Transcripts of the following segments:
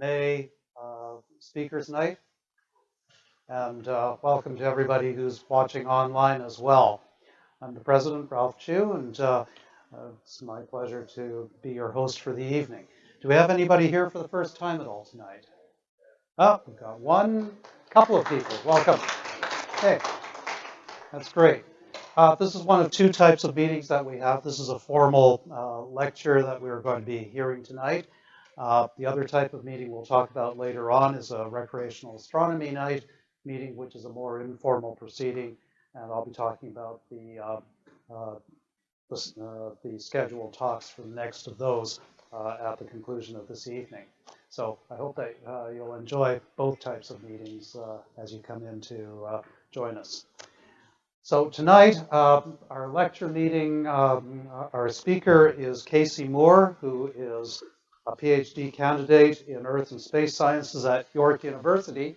May Speakers Night, and welcome to everybody who's watching online as well. I'm the president, Ralph Chu, and it's my pleasure to be your host for the evening. Do we have anybody here for the first time at all tonight? Oh, we've got one couple of people. Welcome. Hey, that's great. This is one of two types of meetings that we have. This is a formal lecture that we're going to be hearing tonight. The other type of meeting we'll talk about later on is a recreational astronomy night meeting, which is a more informal proceeding, and I'll be talking about the scheduled talks for the next of those at the conclusion of this evening. So I hope that you'll enjoy both types of meetings as you come in to join us. So tonight, our lecture meeting, our speaker is Casey Moore, who is a PhD candidate in Earth and Space Sciences at York University.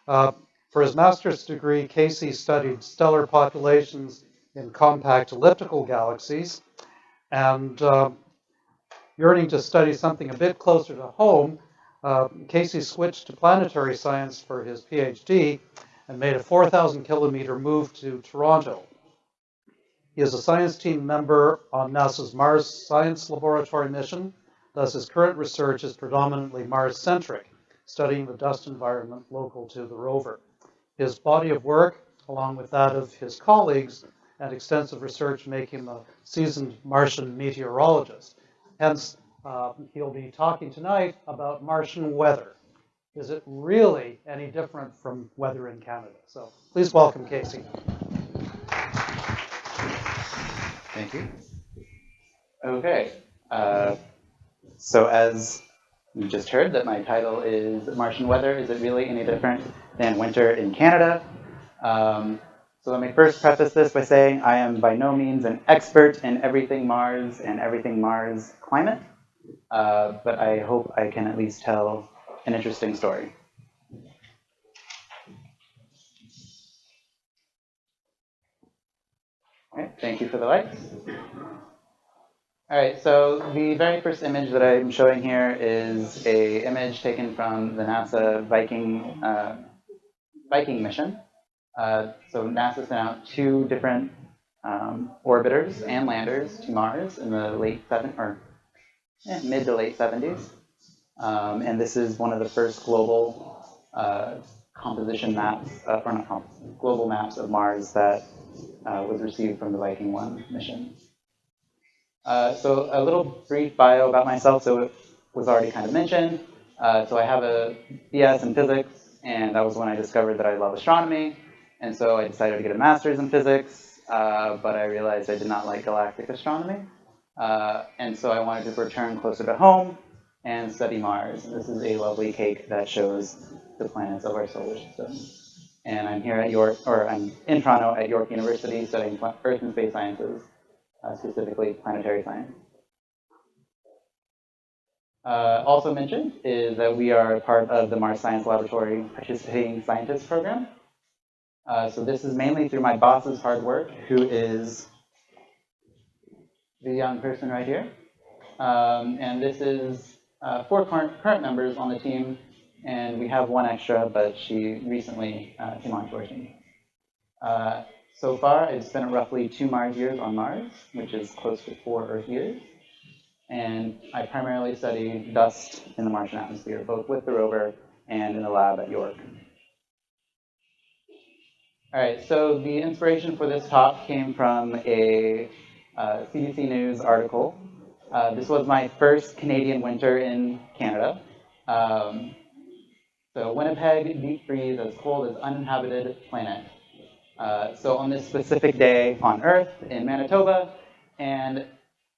For his master's degree, Casey studied stellar populations in compact elliptical galaxies, and yearning to study something a bit closer to home, Casey switched to planetary science for his PhD and made a 4,000 kilometer move to Toronto. He is a science team member on NASA's Mars Science Laboratory mission. Thus, his current research is predominantly Mars-centric, studying the dust environment local to the rover. His body of work, along with that of his colleagues, and extensive research make him a seasoned Martian meteorologist. Hence, he'll be talking tonight about Martian weather. Is it really any different from weather in Canada? So please welcome Casey. Thank you. Okay. So as you just heard, that my title is Martian Weather. Is it really any different than winter in Canada? So let me first preface this by saying I am by no means an expert in everything Mars and everything Mars climate, but I hope I can at least tell an interesting story. Okay, thank you for the likes. All right, so the very first image that I'm showing here is an image taken from the NASA Viking mission. So NASA sent out two different orbiters and landers to Mars in the mid to late 70s. And this is one of the first global composition maps, global maps of Mars that was received from the Viking 1 mission. So a little brief bio about myself. So it was already kind of mentioned. So I have a BS in physics, and that was when I discovered that I love astronomy. And so I decided to get a master's in physics, but I realized I did not like galactic astronomy. And so I wanted to return closer to home and study Mars. This is a lovely cake that shows the planets of our solar system. And I'm here at I'm in Toronto at York University studying Earth and Space Sciences. Specifically planetary science. Also mentioned is that we are part of the Mars Science Laboratory Participating Scientist Program. So this is mainly through my boss's hard work, who is the young person right here. And this is 4 current members on the team, and we have 1 extra, but she recently came onto our team. So far, I've spent roughly 2 Mars years on Mars, which is close to 4 Earth years. And I primarily study dust in the Martian atmosphere, both with the rover and in the lab at York. All right, so the inspiration for this talk came from a CBC News article. This was my first Canadian winter in Canada. So Winnipeg, deep freeze, as cold as uninhabited planet. So on this specific day on Earth in Manitoba, and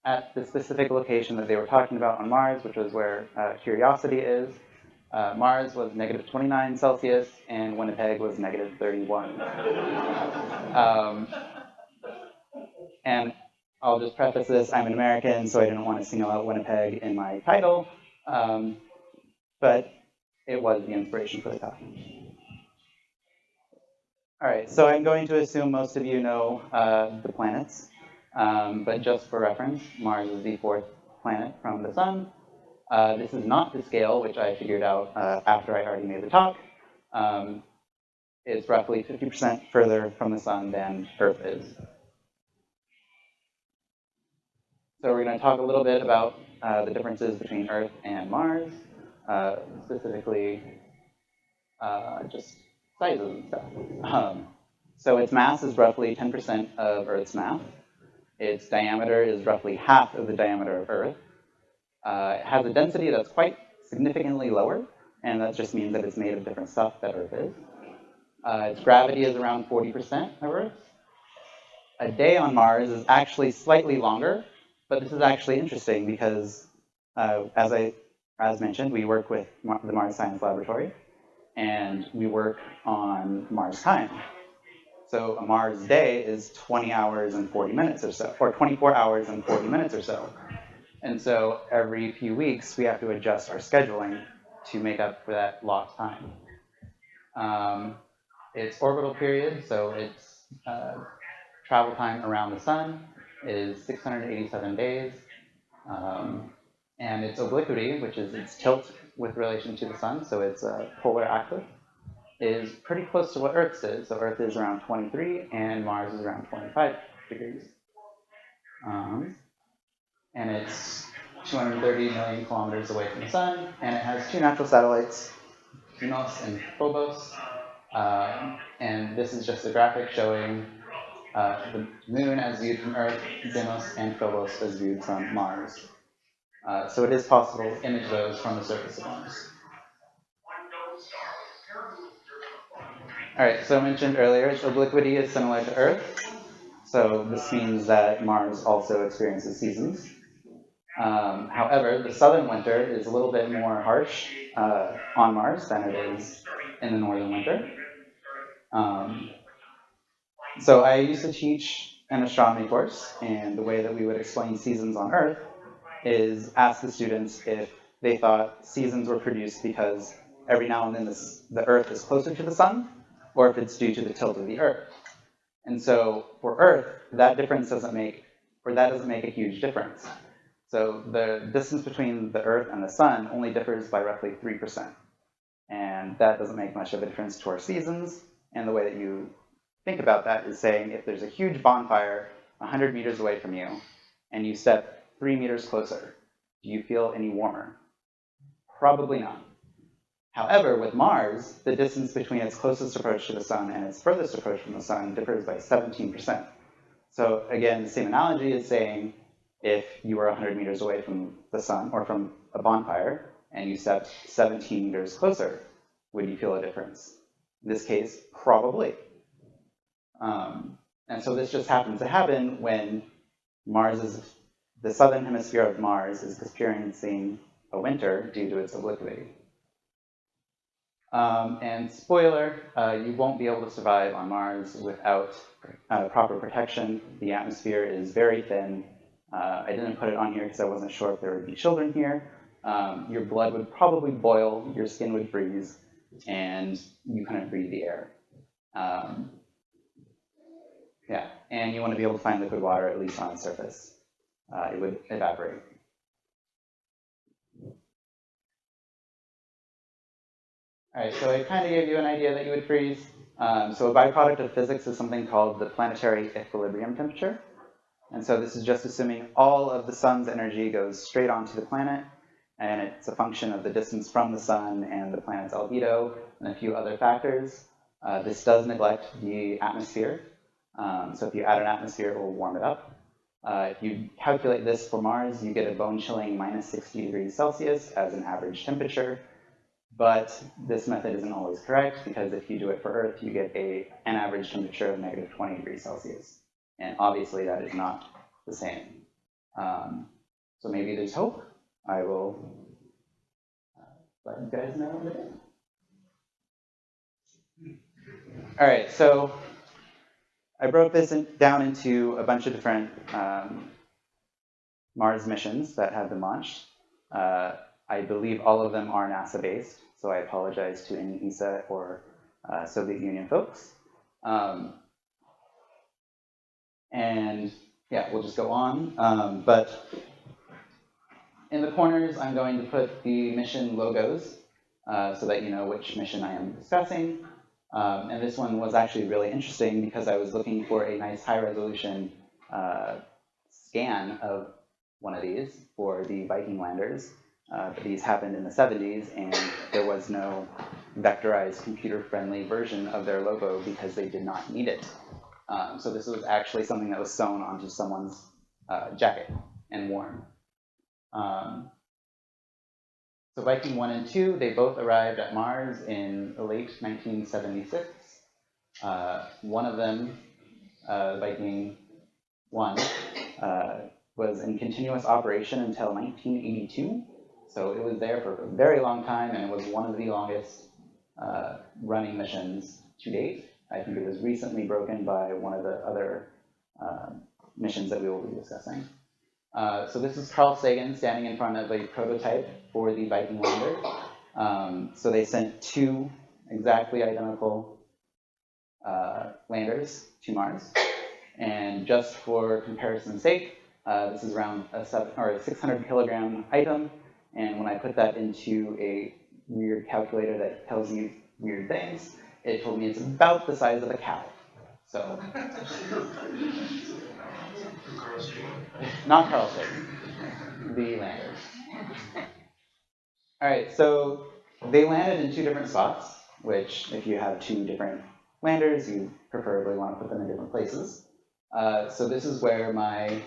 at the specific location that they were talking about on Mars, which was where Curiosity is, Mars was -29 Celsius and Winnipeg was -31. And I'll just preface this, I'm an American, so I didn't want to single out Winnipeg in my title, but it was the inspiration for the talk. All right, so I'm going to assume most of you know the planets, but just for reference, Mars is the 4th planet from the Sun. This is not the scale, which I figured out after I already made the talk. It's roughly 50% further from the sun than Earth is. So we're going to talk a little bit about the differences between Earth and Mars, specifically just sizes and stuff. So its mass is roughly 10% of Earth's mass. Its diameter is roughly half of the diameter of Earth. It has a density that's quite significantly lower, and that just means that it's made of different stuff that Earth is. Its gravity is around 40% of Earth. A day on Mars is actually slightly longer, but this is actually interesting because, as mentioned, we work with the Mars Science Laboratory, and we work on Mars time. So a Mars day is 20 hours and 40 minutes or so, or 24 hours and 40 minutes or so. And so every few weeks, we have to adjust our scheduling to make up for that lost time. Its orbital period, so its travel time around the sun, is 687 days. And its obliquity, which is its tilt with relation to the sun, so its polar axis, is pretty close to what Earth's is. So Earth is around 23, and Mars is around 25 degrees. And it's 230 million kilometers away from the sun, and it has two natural satellites, Deimos and Phobos. And this is just a graphic showing the moon as viewed from Earth, Deimos, and Phobos as viewed from Mars. So it is possible to image those from the surface of Mars. All right, so I mentioned earlier, obliquity is similar to Earth. So this means that Mars also experiences seasons. However, the southern winter is a little bit more harsh on Mars than it is in the northern winter. So I used to teach an astronomy course, and the way that we would explain seasons on Earth is ask the students if they thought seasons were produced because every now and then the Earth is closer to the sun, or if it's due to the tilt of the Earth. And so for Earth, that doesn't make a huge difference. So the distance between the Earth and the sun only differs by roughly 3%. And that doesn't make much of a difference to our seasons. And the way that you think about that is saying if there's a huge bonfire 100 meters away from you, and you step 3 meters closer, do you feel any warmer? Probably not. However, with Mars, the distance between its closest approach to the sun and its furthest approach from the sun differs by 17%. So again, the same analogy is saying if you were 100 meters away from the sun or from a bonfire and you stepped 17 meters closer, would you feel a difference? In this case, probably. And so this just happens to happen when the southern hemisphere of Mars is experiencing a winter due to its obliquity. And spoiler, you won't be able to survive on Mars without proper protection. The atmosphere is very thin. I didn't put it on here because I wasn't sure if there would be children here. Your blood would probably boil, your skin would freeze, and you couldn't breathe the air. Yeah, and you want to be able to find liquid water, at least on the surface. It would evaporate. All right, so I kind of gave you an idea that you would freeze. So a byproduct of physics is something called the planetary equilibrium temperature. And so this is just assuming all of the sun's energy goes straight onto the planet, and it's a function of the distance from the sun and the planet's albedo and a few other factors. This does neglect the atmosphere. So if you add an atmosphere, it will warm it up. If you calculate this for Mars, you get a bone-chilling minus 60 degrees Celsius as an average temperature. But this method isn't always correct, because if you do it for Earth, you get an average temperature of negative 20 degrees Celsius. And obviously that is not the same. So maybe there's hope. I will let you guys know in a bit. All right, so I broke this down into a bunch of different Mars missions that have been launched. I believe all of them are NASA-based, so I apologize to any ESA or Soviet Union folks. And yeah, we'll just go on. But In the corners, I'm going to put the mission logos so that you know which mission I am discussing. And this one was actually really interesting because I was looking for a nice high-resolution scan of one of these for the Viking landers. But these happened in the 70s, and there was no vectorized computer-friendly version of their logo because they did not need it. So this was actually something that was sewn onto someone's jacket and worn. So Viking 1 and 2, they both arrived at Mars in late 1976. One of them, Viking 1, was in continuous operation until 1982. So it was there for a very long time, and it was one of the longest running missions to date. I think it was recently broken by one of the other missions that we will be discussing. So this is Carl Sagan standing in front of a prototype for the Viking lander. So they sent 2 exactly identical landers to Mars. And just for comparison's sake, this is around a 600 kilogram item. And when I put that into a weird calculator that tells you weird things, it told me it's about the size of a cow. So, not Carl Sagan, the landers. All right, so they landed in 2 different spots, which if you have 2 different landers, you preferably want to put them in different places. So this is where my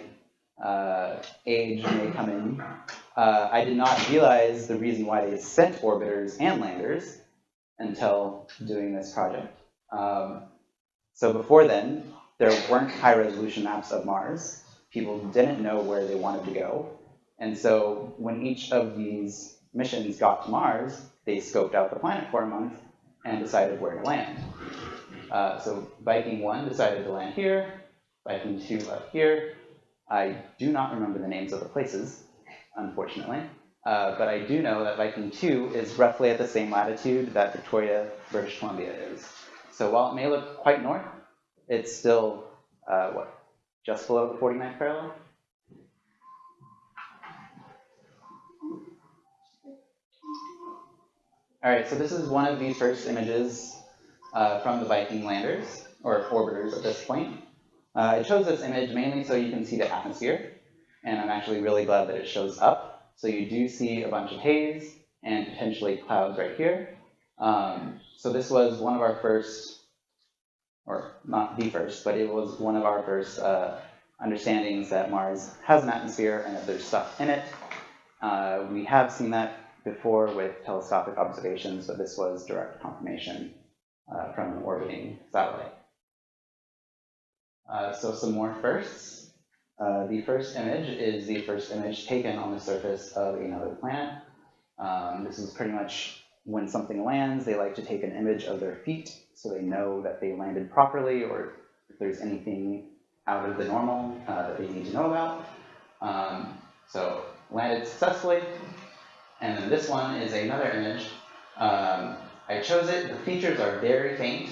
age may come in. I did not realize the reason why they sent orbiters and landers until doing this project. So before then, there weren't high-resolution maps of Mars. People didn't know where they wanted to go. And so when each of these missions got to Mars, they scoped out the planet for a month and decided where to land. So Viking 1 decided to land here, Viking 2 left here. I do not remember the names of the places, unfortunately, but I do know that Viking 2 is roughly at the same latitude that Victoria, British Columbia is. So while it may look quite north, it's still, just below the 49th parallel? All right, so this is one of the first images from the Viking landers, or orbiters at this point. I chose this image mainly so you can see the atmosphere, and I'm actually really glad that it shows up. So you do see a bunch of haze and potentially clouds right here. So this was one of our first, or not the first, but it was one of our first understandings that Mars has an atmosphere and that there's stuff in it. We have seen that before with telescopic observations, but this was direct confirmation from an orbiting satellite. So some more firsts. The first image is the first image taken on the surface of another planet. This is pretty much when something lands, they like to take an image of their feet so they know that they landed properly, or if there's anything out of the normal that they need to know about. So landed successfully. And then this one is another image. I chose it. The features are very faint,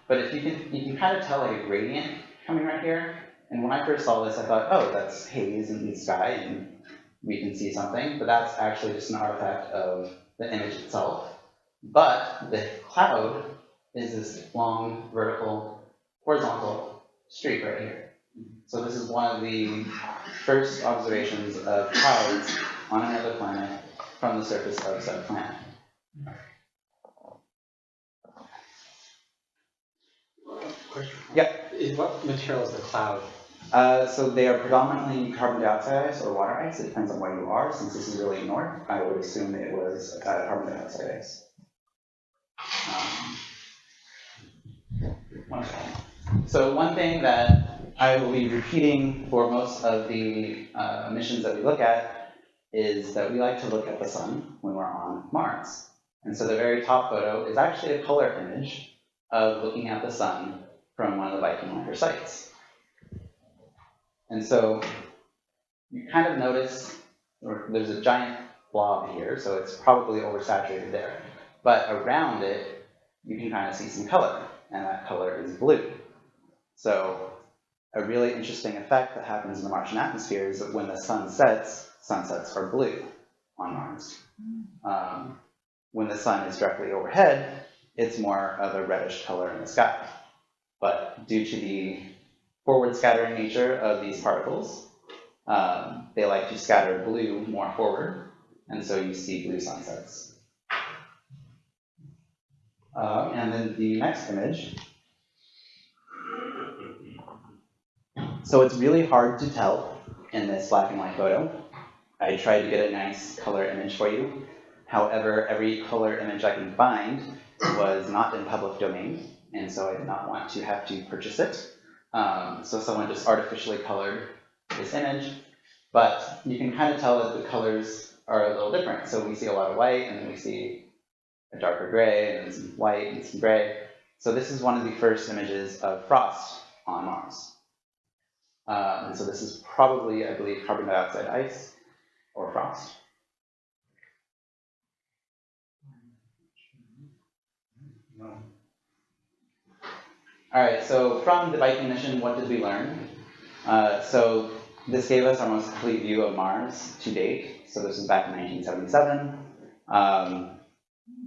but if you can kind of tell like a gradient coming right here. And when I first saw this, I thought, oh, that's haze in the sky, and we can see something. But that's actually just an artifact of the image itself. But the cloud is this long, vertical, horizontal streak right here. So this is one of the first observations of clouds on another planet from the surface of said planet. Question. Yeah. What material is the cloud? So they are predominantly carbon dioxide ice or water ice. It depends on where you are. Since this is really north, I would assume it was carbon dioxide ice. One second. So one thing that I will be repeating for most of the missions that we look at is that we like to look at the sun when we're on Mars. And so the very top photo is actually a color image of looking at the sun from one of the Viking lander sites. And so you kind of notice there's a giant blob here, so it's probably oversaturated there. But around it, you can kind of see some color, and that color is blue. So a really interesting effect that happens in the Martian atmosphere is that when the sun sets, sunsets are blue on Mars. When the sun is directly overhead, it's more of a reddish color in the sky. But due to the forward scattering nature of these particles, they like to scatter blue more forward, and so you see blue sunsets. And then the next image. So it's really hard to tell in this black and white photo. I tried to get a nice color image for you. However, every color image I can find was not in public domain, and so I did not want to have to purchase it. So someone just artificially colored this image, but you can kind of tell that the colors are a little different. So we see a lot of white, and then we see a darker gray, and then some white and some gray. So this is one of the first images of frost on Mars. And so this is probably, I believe, carbon dioxide ice or frost. All right, so from the Viking mission, what did we learn? So this gave us our most complete view of Mars to date. So this was back in 1977.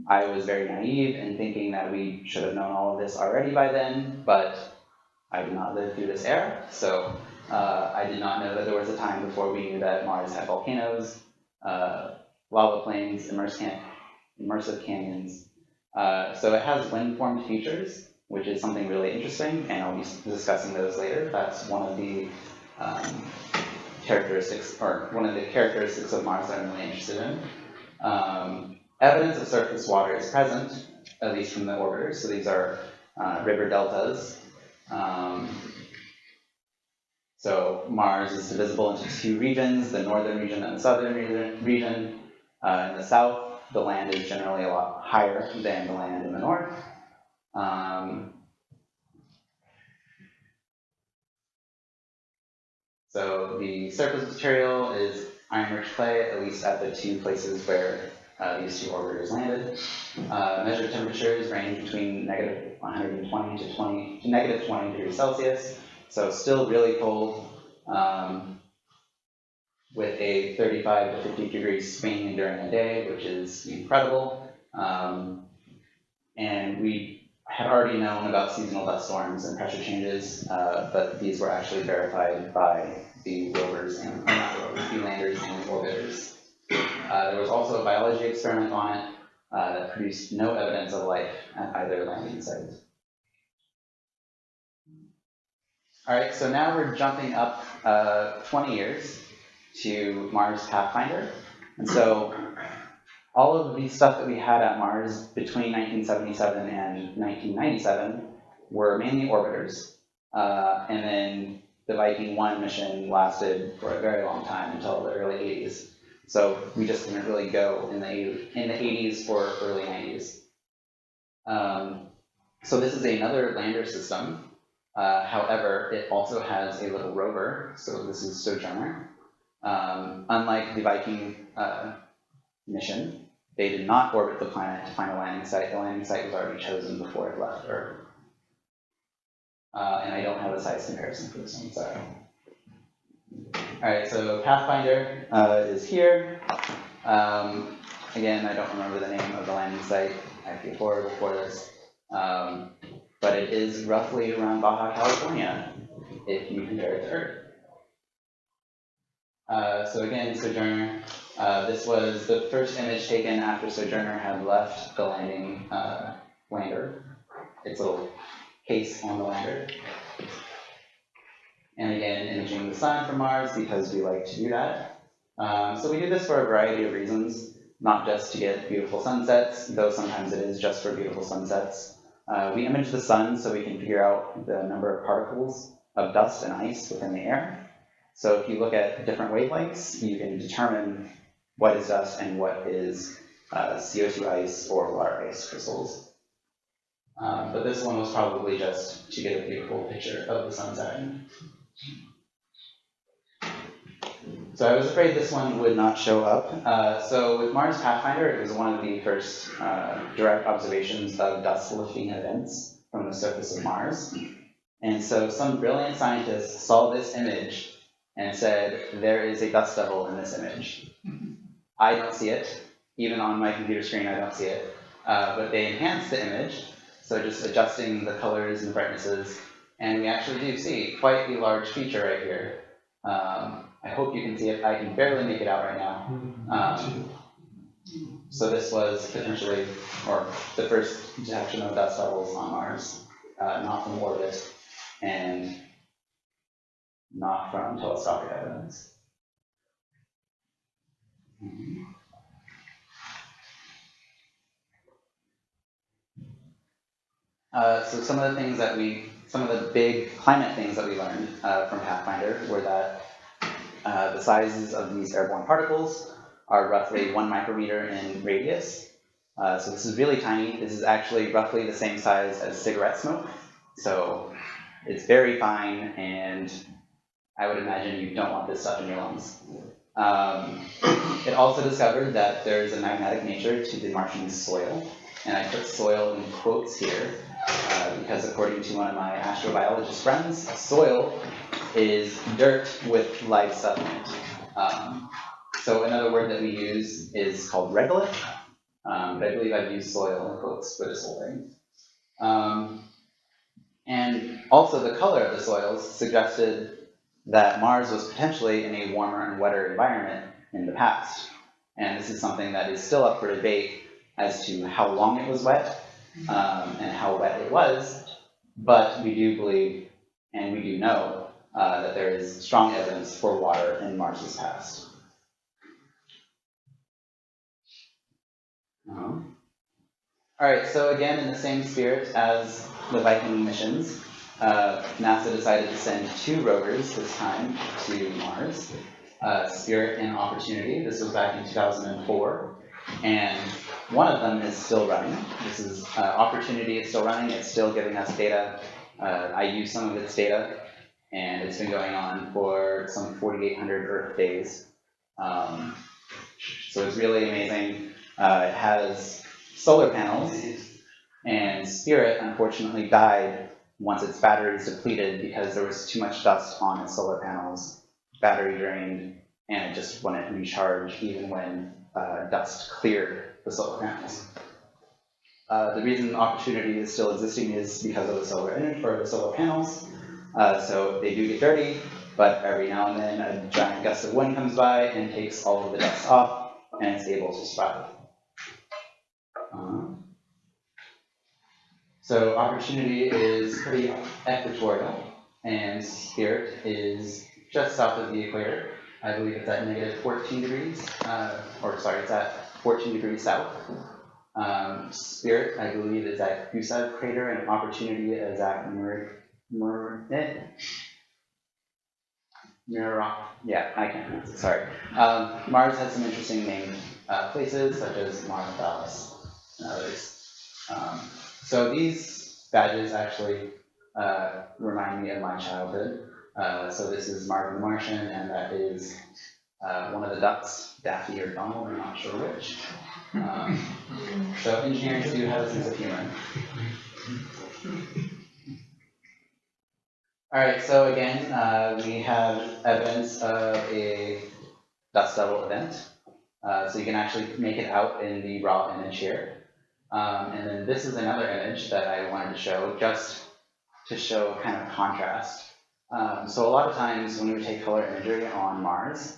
I was very naive in thinking that we should have known all of this already by then, but I did not live through this era. So I did not know that there was a time before we knew that Mars had volcanoes, lava plains, immersive canyons. So it has wind-formed features, which is something really interesting, and I'll be discussing those later. That's one of the characteristics of Mars that I'm really interested in. Evidence of surface water is present, at least from the orbiters. So these are river deltas. So Mars is divisible into two regions, the northern region and the southern region. In the south, the land is generally a lot higher than the land in the north. So the surface material is iron-rich clay, at least at the two places where these two orbiters landed. Measured temperatures range between negative 120 to negative 20 degrees Celsius, so still really cold, with a 35 to 50 degree swing during the day, which is incredible. And we had already known about seasonal dust storms and pressure changes, but these were actually verified by the rovers, and not rovers, the landers and orbiters. There was also a biology experiment on it that produced no evidence of life at either landing site. All right, so now we're jumping up 20 years to Mars Pathfinder. And so all of the stuff that we had at Mars between 1977 and 1997 were mainly orbiters. And then the Viking 1 mission lasted for a very long time until the early 80s. So we just didn't really go in the 80s or early 90s. So this is another lander system. However, it also has a little rover. So this is Sojourner. Unlike the Viking mission, they did not orbit the planet to find a landing site. The landing site was already chosen before it left Earth. And I don't have a size comparison for this one, sorry. All right, so Pathfinder is here. Again, I don't remember the name of the landing site. I feel horrible for this. But it is roughly around Baja California, if you compare it to Earth. So again, Sojourner. This was the first image taken after Sojourner had left the landing lander, its little case on the lander. And again, imaging the sun from Mars because we like to do that. So we do this for a variety of reasons, not just to get beautiful sunsets, though sometimes it is just for beautiful sunsets. We image the sun so we can figure out the number of particles of dust and ice within the air. So if you look at different wavelengths, you can determine what is dust and what is CO2 ice or water ice crystals. But this one was probably just to get a beautiful picture of the sun setting. So I was afraid this one would not show up. So with Mars Pathfinder, it was one of the first direct observations of dust lifting events from the surface of Mars. And so some brilliant scientists saw this image and said, there is a dust devil in this image. I don't see it. Even on my computer screen, I don't see it. But they enhanced the image, so just adjusting the colors and the brightnesses, and we actually do see quite a large feature right here. I hope you can see it. I can barely make it out right now. So this was potentially, or the first detection of dust devils on Mars, not from orbit, and not from telescopic evidence. So some of the big climate things that we learned from Pathfinder were that the sizes of these airborne particles are roughly 1 micrometer in radius. So this is really tiny. This is actually roughly the same size as cigarette smoke. So it's very fine, and I would imagine you don't want this stuff in your lungs. It also discovered that there is a magnetic nature to the Martian soil, and I put soil in quotes here because according to one of my astrobiologist friends, soil is dirt with life stuff in it. So another word that we use is called regolith, but I believe I've used soil in quotes for this whole thing. And also the color of the soils suggested that Mars was potentially in a warmer and wetter environment in the past. And this is something that is still up for debate as to how long it was wet and how wet it was, but we do believe and we do know that there is strong evidence for water in Mars's past. All right, so again, in the same spirit as the Viking missions, NASA decided to send 2 rovers this time to Mars, Spirit and Opportunity. This was back in 2004, and one of them is still running. This is Opportunity is still running. It's still giving us data. I use some of its data, and it's been going on for some 4,800 Earth days. So it's really amazing. It has solar panels, and Spirit unfortunately died once its batteries depleted because there was too much dust on its solar panels, battery drained, and it just wouldn't recharge even when dust cleared the solar panels. The reason Opportunity is still existing is because of the solar energy or the solar panels. So they do get dirty, but every now and then a giant gust of wind comes by and takes all of the dust off, and it's able to survive. So Opportunity is pretty equatorial, and Spirit is just south of the equator. I believe it's at negative 14 degrees, it's at 14 degrees south. Spirit, I believe, is at Goose crater, and Opportunity is at yeah, I can't pronounce it, sorry. Mars has some interesting named places, such as Mars Dallas and others. So these badges actually remind me of my childhood. So this is Marvin the Martian, and that is one of the ducks, Daffy or Donald, I'm not sure which. So engineers do have a sense of humor. All right, so again, we have evidence of a dust devil event. So you can actually make it out in the raw image here. And then this is another image that I wanted to show, just to show kind of contrast. So a lot of times when we take color imagery on Mars,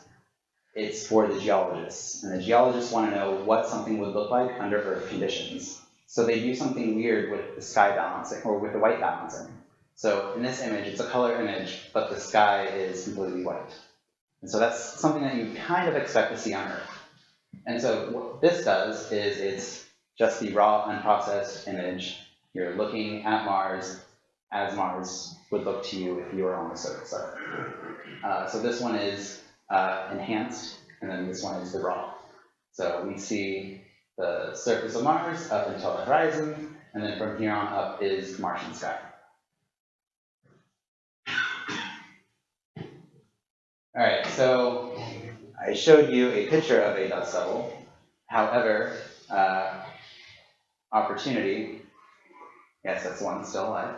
it's for the geologists. And the geologists want to know what something would look like under Earth conditions. So they do something weird with the sky balancing, or with the white balancing. So in this image, it's a color image, but the sky is completely white. And so that's something that you kind of expect to see on Earth. And so what this does is it's just the raw, unprocessed image. You're looking at Mars as Mars would look to you if you were on the surface of it. So this one is enhanced, and then this one is the raw. So we see the surface of Mars up until the horizon, and then from here on up is Martian sky. All right, so I showed you a picture of a dust devil. However, Opportunity, yes, that's the one still alive,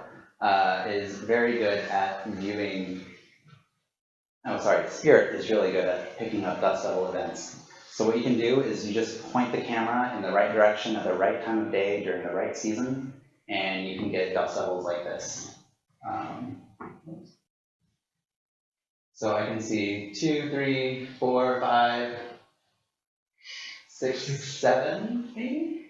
is very good at viewing oh sorry, Spirit is really good at picking up dust devil events. So what you can do is you just point the camera in the right direction at the right time of day during the right season, and you can get dust devils like this. So I can see 2, 3, 4, 5, 6, 7, maybe?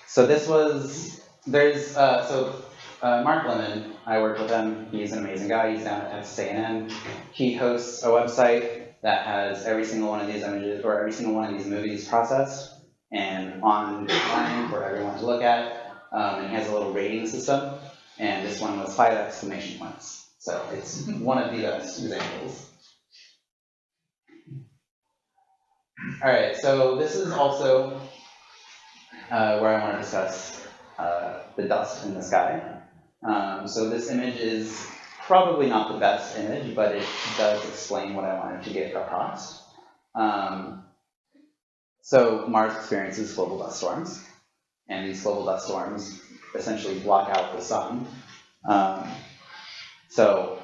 So this was, Mark Lemon, I work with him, he's an amazing guy, he's down at Texas A&M. He hosts a website that has every single one of these images, or every single one of these movies processed and online for everyone to look at. And he has a little rating system, and this one was 5 exclamation points. So it's one of the best examples. All right, so this is also where I want to discuss the dust in the sky. So this image is probably not the best image, but it does explain what I wanted to get across. So Mars experiences global dust storms, and these global dust storms essentially block out the sun. So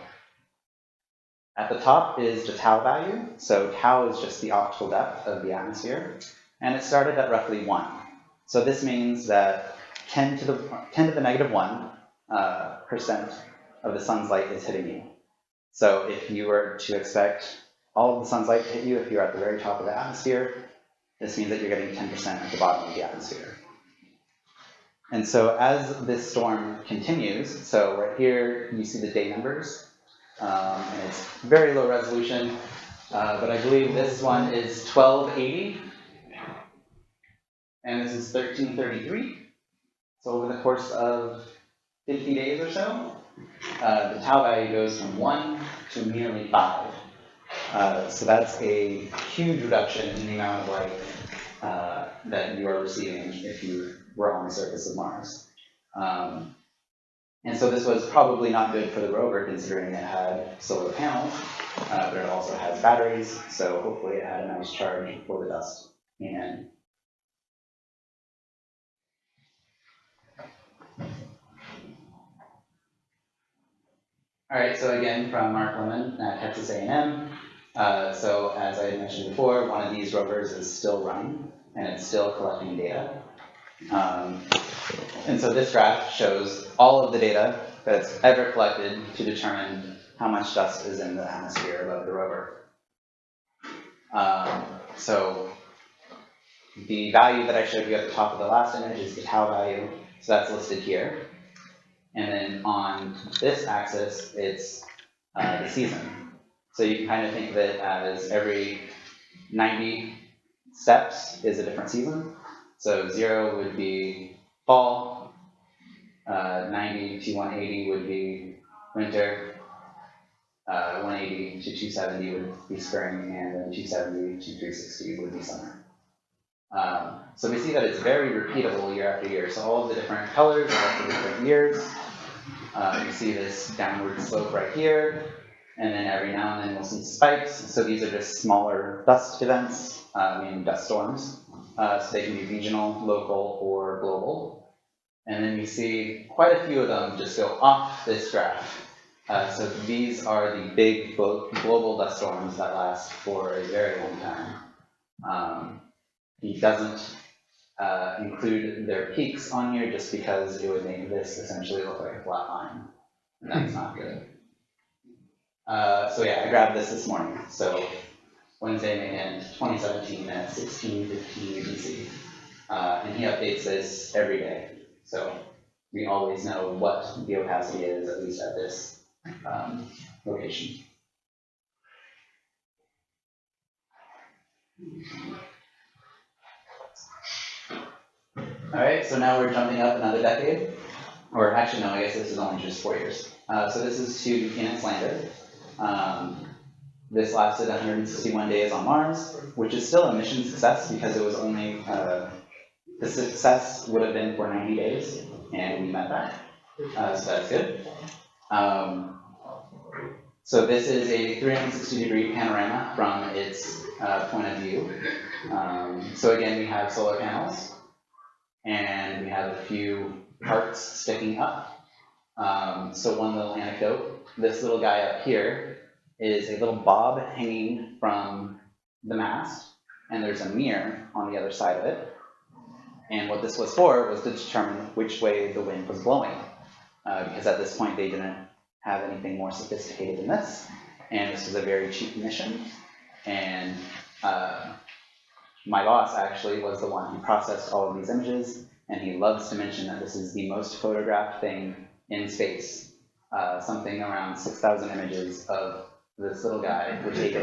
at the top is the tau value. So tau is just the optical depth of the atmosphere, and it started at roughly 1. So this means that 10 to the negative 1% of the sun's light is hitting you. So if you were to expect all of the sun's light to hit you if you're at the very top of the atmosphere, this means that you're getting 10% at the bottom of the atmosphere. And so as this storm continues, so right here you see the day numbers, and it's very low resolution, but I believe this one is 1280, and this is 1333. So over the course of 50 days or so, the tau value goes from 1 to nearly 5. So that's a huge reduction in the amount of light that you are receiving if you were on the surface of Mars. And so this was probably not good for the rover, considering it had solar panels, but it also has batteries, so hopefully it had a nice charge before the dust came in. All right, so again, from Mark Lemon at Texas A&M. So as I mentioned before, one of these rovers is still running, and it's still collecting data. And so this graph shows all of the data that's ever collected to determine how much dust is in the atmosphere above the rover. So the value that I showed you at the top of the last image is the tau value, so that's listed here. And then on this axis, it's the season. So you can kind of think of it as every 90 steps is a different season. So 0 would be fall, 90 to 180 would be winter, 180 to 270 would be spring, and then 270 to 360 would be summer. So we see that it's very repeatable year after year. So all of the different colors are for different years. You see this downward slope right here, and then every now and then we'll see spikes. So these are just smaller dust events, meaning dust storms. So they can be regional, local, or global. And then you see quite a few of them just go off this graph. So these are the big global dust storms that last for a very long time. He doesn't include their peaks on here just because it would make this essentially look like a flat line, and that's not good. So yeah, I grabbed this morning. So Wednesday, May 10th, 2017 at 16:15 UTC. And he updates this every day. So we always know what the opacity is, at least at this location. All right, so now we're jumping up another decade. Or actually, no, I guess this is only just 4 years. So this is to Phoenix Lander. This lasted 161 days on Mars, which is still a mission success because it was only, the success would have been for 90 days, and we met that. So that's good. So this is a 360-degree panorama from its point of view. So again, we have solar panels, and we have a few parts sticking up. So one little anecdote, this little guy up here is a little bob hanging from the mast, and there's a mirror on the other side of it. And what this was for was to determine which way the wind was blowing, because at this point they didn't have anything more sophisticated than this, and this was a very cheap mission. And my boss actually was the one who processed all of these images, and he loves to mention that this is the most photographed thing in space. Something around 6,000 images of this little guy were taken,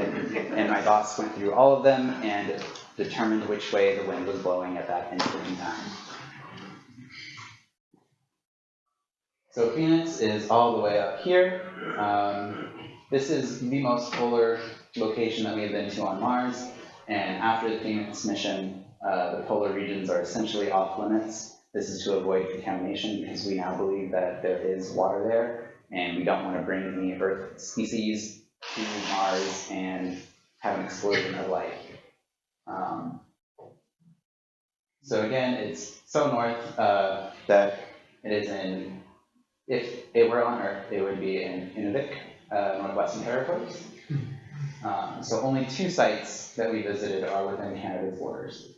and my boss went through all of them and determined which way the wind was blowing at that instant in time. So Phoenix is all the way up here. This is the most polar location that we've been to on Mars, and after the Phoenix mission, the polar regions are essentially off limits. This is to avoid contamination because we now believe that there is water there, and we don't want to bring any Earth species to Mars and have an explosion of life. So again, it's so north that it is in, if it were on Earth, it would be in Inuvik, northwestern territories. So only 2 sites that we visited are within Canada's borders.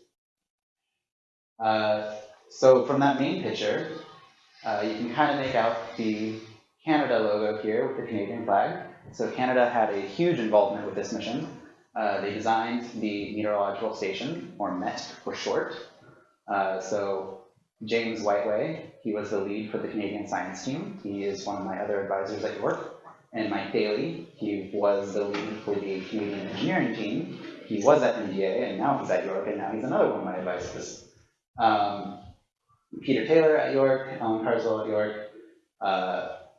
So from that main picture, you can kind of make out the Canada logo here with the Canadian flag. So Canada had a huge involvement with this mission. They designed the Meteorological Station, or MET for short. So James Whiteway, he was the lead for the Canadian science team. He is one of my other advisors at York. And Mike Daly, he was the lead for the Canadian engineering team. He was at MDA, and now he's at York, and now he's another one of my advisors. Peter Taylor at York, Alan Carswell at York,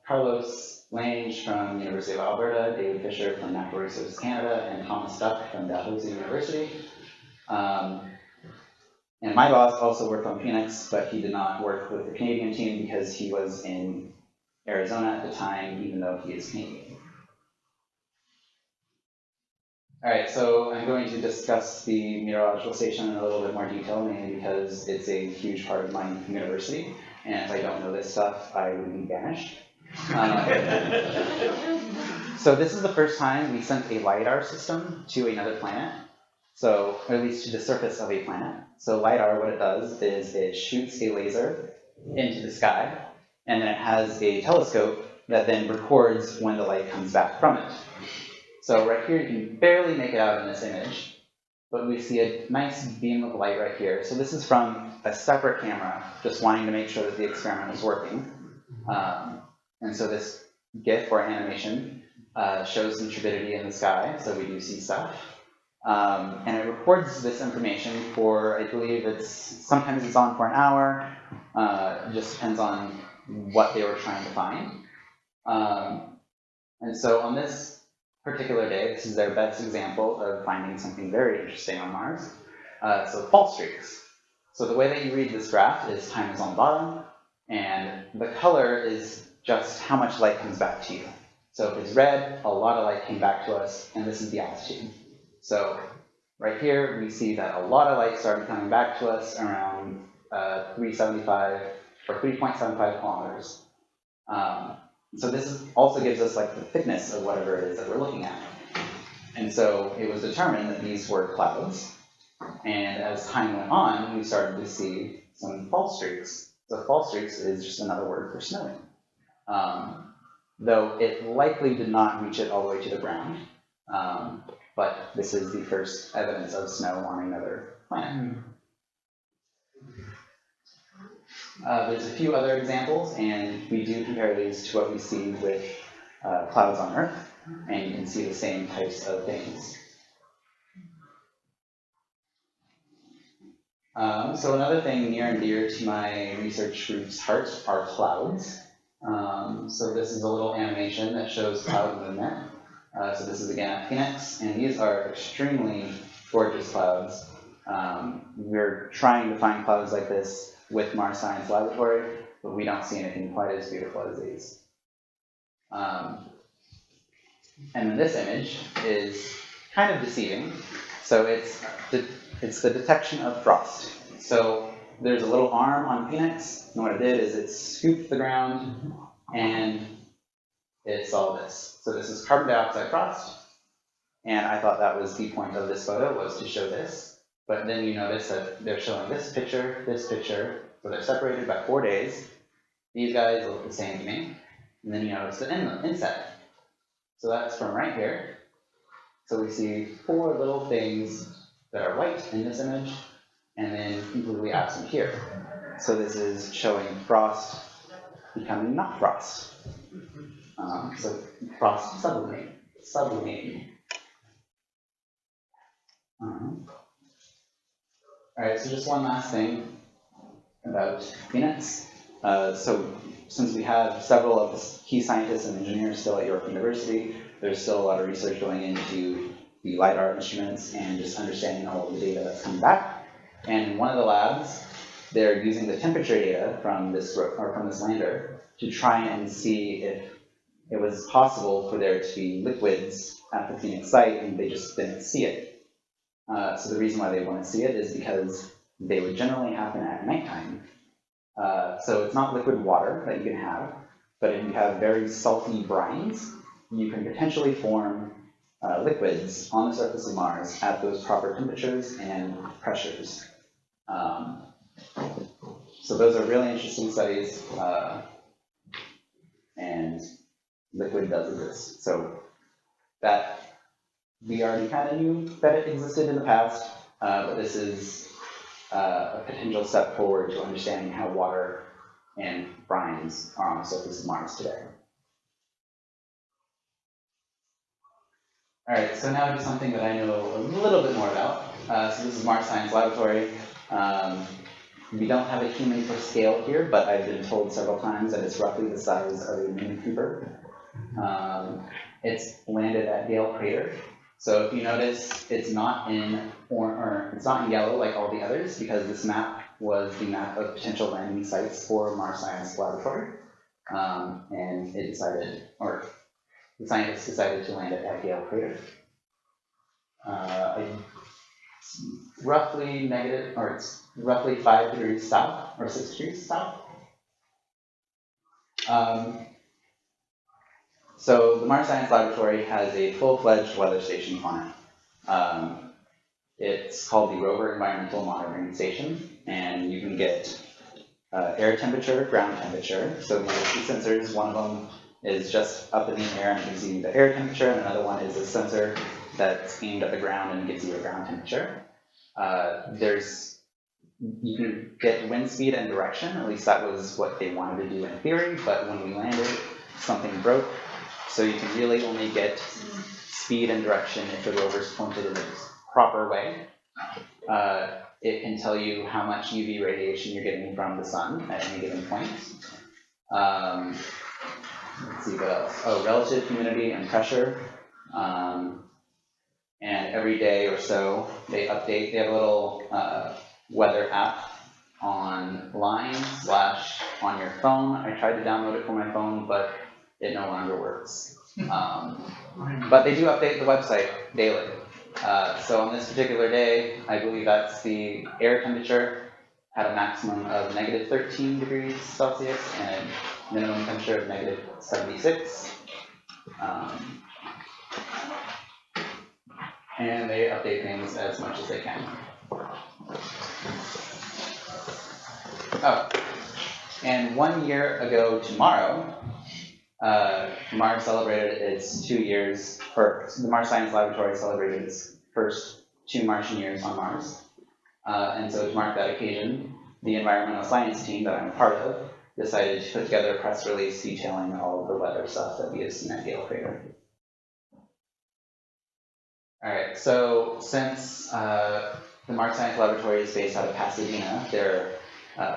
Carlos Lange from the University of Alberta, David Fisher from Natural Resources Canada, and Thomas Duck from Dalhousie University. And my boss also worked on Phoenix, but he did not work with the Canadian team because he was in Arizona at the time, even though he is Canadian. All right, so I'm going to discuss the Meteorological Station in a little bit more detail, mainly because it's a huge part of my university, and if I don't know this stuff, I would be banished. So this is the first time we sent a LiDAR system to another planet, so, or at least to the surface of a planet. So LiDAR, what it does is it shoots a laser into the sky, and then it has a telescope that then records when the light comes back from it. So right here, you can barely make it out in this image, but we see a nice beam of light right here. So this is from a separate camera, just wanting to make sure that the experiment is working. And so this GIF or animation shows some turbidity in the sky, so we do see stuff. And it records this information for, I believe sometimes it's on for an hour, it just depends on what they were trying to find. And so on this particular day, this is their best example of finding something very interesting on Mars. So fall streaks. So the way that you read this graph is time is on the bottom, and the color is just how much light comes back to you. So if it's red, a lot of light came back to us, and this is the altitude. So right here, we see that a lot of light started coming back to us around 375 or 3.75 kilometers. So this also gives us like the thickness of whatever it is that we're looking at. And so it was determined that these were clouds. And as time went on, we started to see some fall streaks. So fall streaks is just another word for snowing. Though it likely did not reach it all the way to the ground. But this is the first evidence of snow on another planet. There's a few other examples, and we do compare these to what we see with clouds on Earth, and you can see the same types of things. So another thing near and dear to my research group's heart are clouds. So this is a little animation that shows cloud movement. So this is again at Phoenix, and these are extremely gorgeous clouds. We're trying to find clouds like this with Mars Science Laboratory, but we don't see anything quite as beautiful as these. And then this image is kind of deceiving. So it's the detection of frost. So there's a little arm on Phoenix, and what it did is it scooped the ground, and it's all this. So this is carbon dioxide frost, and I thought that was the point of this photo, was to show this. But then you notice that they're showing this picture, so they're separated by 4 days. These guys look the same to me. And then you notice the inset. So that's from right here. So we see 4 little things that are white in this image, and then completely absent here. So this is showing frost becoming not frost. So frost sublimating. All right, so just one last thing about peanuts. So since we have several of the key scientists and engineers still at York University, there's still a lot of research going into the LiDAR instruments and just understanding all of the data that's coming back. And in one of the labs, they're using the temperature data from this lander to try and see if it was possible for there to be liquids at the Phoenix site, and they just didn't see it. So the reason why they want to see it is because they would generally happen at nighttime. So it's not liquid water that you can have, but if you have very salty brines, you can potentially form liquids on the surface of Mars at those proper temperatures and pressures. So those are really interesting studies, and liquid does exist. So that we already kind of knew that it existed in the past, but this is a potential step forward to understanding how water and brines are on the surface of Mars today. All right, so now to something that I know a little bit more about. So this is Mars Science Laboratory. We don't have a human for scale here, but I've been told several times that it's roughly the size of a Mini Cooper. It's landed at Gale Crater. So if you notice, it's not in it's not in yellow like all the others, because this map was the map of potential landing sites for Mars Science Laboratory, and it decided, or the scientists decided to land it at Gale Crater. Roughly negative, or it's roughly 5 degrees south, or 6 degrees south. So the Mars Science Laboratory has a full-fledged weather station on it. It's called the Rover Environmental Monitoring Station, and you can get air temperature, ground temperature. So we have 2 sensors. One of them is just up in the air and gives you the air temperature, and another one is a sensor that's aimed at the ground and gives you a ground temperature. You can get wind speed and direction, at least that was what they wanted to do in theory, but when we landed, something broke. So you can really only get speed and direction if the rover's pointed in the proper way. It can tell you how much UV radiation you're getting from the sun at any given point. Let's see what else. Oh, relative humidity and pressure. And every day or so, they update. They have a little weather app online / on your phone. I tried to download it for my phone, but it no longer works. But they do update the website daily. So on this particular day, I believe that's the air temperature had a maximum of negative 13 degrees Celsius and a minimum temperature of negative 76. And they update things as much as they can. Oh, and 1 year ago tomorrow, Mars celebrated its 2 years, or the Mars Science Laboratory celebrated its first 2 Martian years on Mars. And so to mark that occasion, the environmental science team that I'm a part of decided to put together a press release detailing all of the weather stuff that we have seen at Gale Crater. All right, so since the Mars Science Laboratory is based out of Pasadena, they're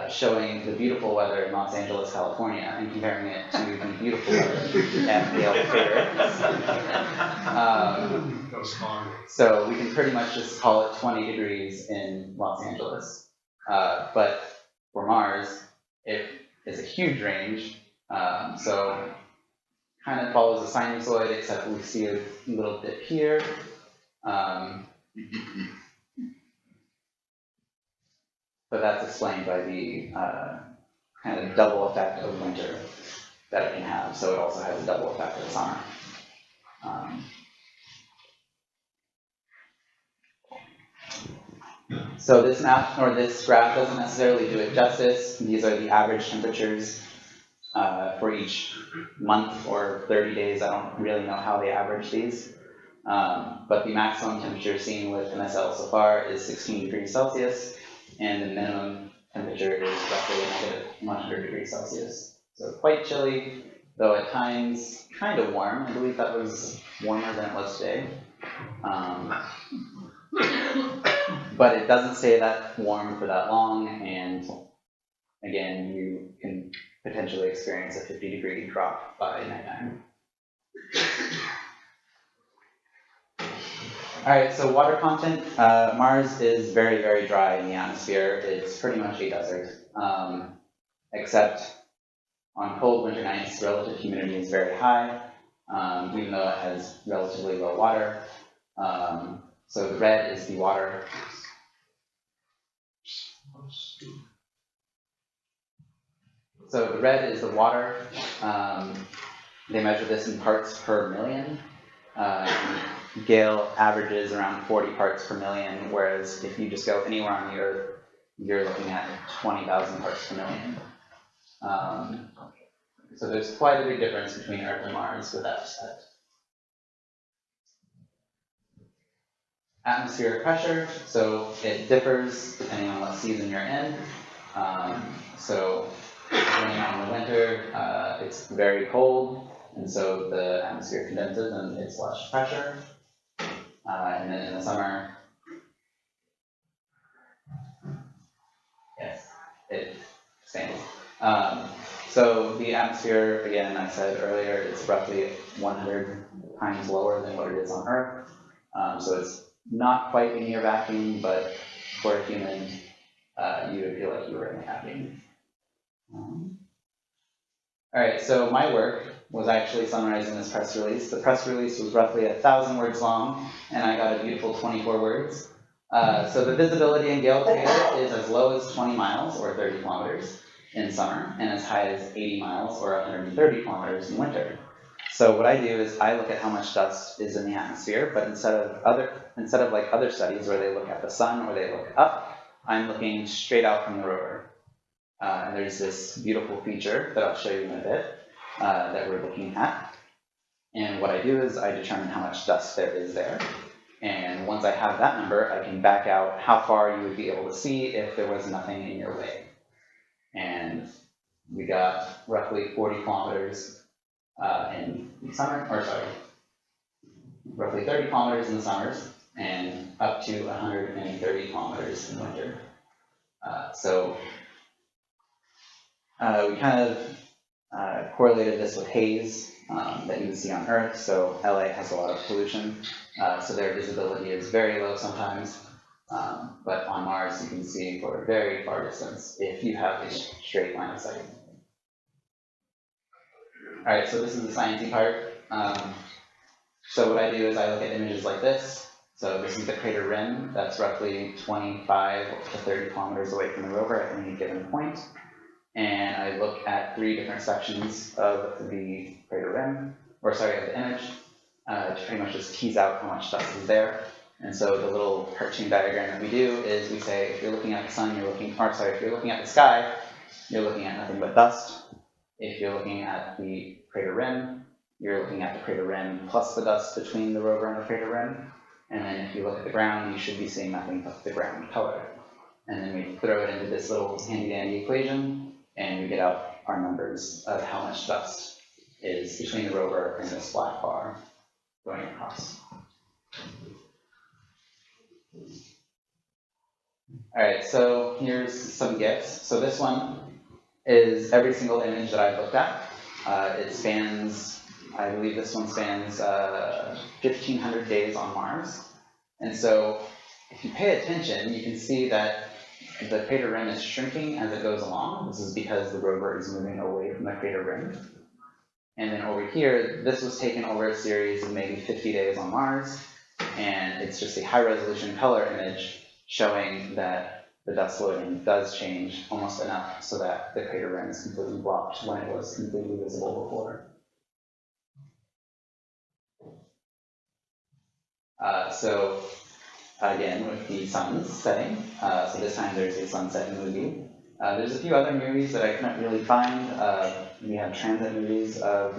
showing the beautiful weather in Los Angeles, California, and comparing it to the beautiful weather at Gale Crater. So we can pretty much just call it 20 degrees in Los Angeles. But for Mars, it is a huge range. So kind of follows a sinusoid, except we see a little dip here. But that's explained by the kind of double effect of winter. that it can have. So it also has a double effect of summer. So this map, or this graph, doesn't necessarily do it justice. These are the average temperatures for each month or 30 days. I don't really know how they average these. But the maximum temperature seen with MSL so far is 16 degrees Celsius, and the minimum temperature is roughly -100 degrees Celsius. So quite chilly, though at times kind of warm. I believe that was warmer than it was today. But it doesn't stay that warm for that long, and again, you can potentially experience a 50-degree drop by nighttime. All right, so water content. Mars is very, very dry in the atmosphere. It's pretty much a desert, except on cold winter nights, relative humidity is very high, even though it has relatively low water. So the red is the water. So the red is the water. They measure this in parts per million. Gale averages around 40 parts per million, whereas if you just go anywhere on the Earth, you're looking at 20,000 parts per million. So there's quite a big difference between Earth and Mars with that respect. Atmospheric pressure, so it differs depending on what season you're in. So depending on the winter, it's very cold, and so the atmosphere condenses and it's less pressure. And then in the summer, yes, it expands. So the atmosphere, again, I said earlier, it's roughly 100 times lower than what it is on Earth. So it's not quite a near vacuum, but for a human, you would feel like you were in a vacuum. All right, so my work was actually summarizing this press release. The press release was roughly 1,000 words long, and I got a beautiful 24 words. So the visibility in gale period is as low as 20 miles, or 30 kilometers, in summer, and as high as 80 miles, or 130 kilometers in winter. So what I do is I look at how much dust is in the atmosphere, but instead of like other studies where they look at the sun or they look up, I'm looking straight out from the rover. And there's this beautiful feature that I'll show you in a bit that we're looking at. And what I do is I determine how much dust there is there. And once I have that number, I can back out how far you would be able to see if there was nothing in your way. And we got roughly 40 kilometers in the summer, or sorry, roughly 30 kilometers in the summers, and up to 130 kilometers in winter. We kind of correlated this with haze that you would see on Earth. So LA has a lot of pollution, so their visibility is very low sometimes. But on Mars, you can see for a very far distance if you have a straight line of sight. All right, so this is the sciencey part. So what I do is I look at images like this. So this is the crater rim. That's roughly 25 to 30 kilometers away from the rover at any given point. And I look at 3 different sections of the crater rim, or sorry, of the image, to pretty much just tease out how much dust is there. And so the little cartoon diagram that we do is we say if you're looking at the sun, if you're looking at the sky, you're looking at nothing but dust. If you're looking at the crater rim, you're looking at the crater rim plus the dust between the rover and the crater rim. And then if you look at the ground, you should be seeing nothing but the ground color. And then we throw it into this little handy-dandy equation, and we get out our numbers of how much dust is between the rover and this black bar going across. All right, so here's some gifts. So this one is every single image that I've looked at. It spans, I believe this one spans 1,500 days on Mars. And so if you pay attention, you can see that the crater rim is shrinking as it goes along. This is because the rover is moving away from the crater rim. And then over here, this was taken over a series of maybe 50 days on Mars. And it's just a high resolution color image showing that the dust loading does change almost enough so that the crater rim is completely blocked when it was completely visible before. So again, with the sun's setting, so this time there's a sunset movie. There's a few other movies that I couldn't really find. We have transit movies of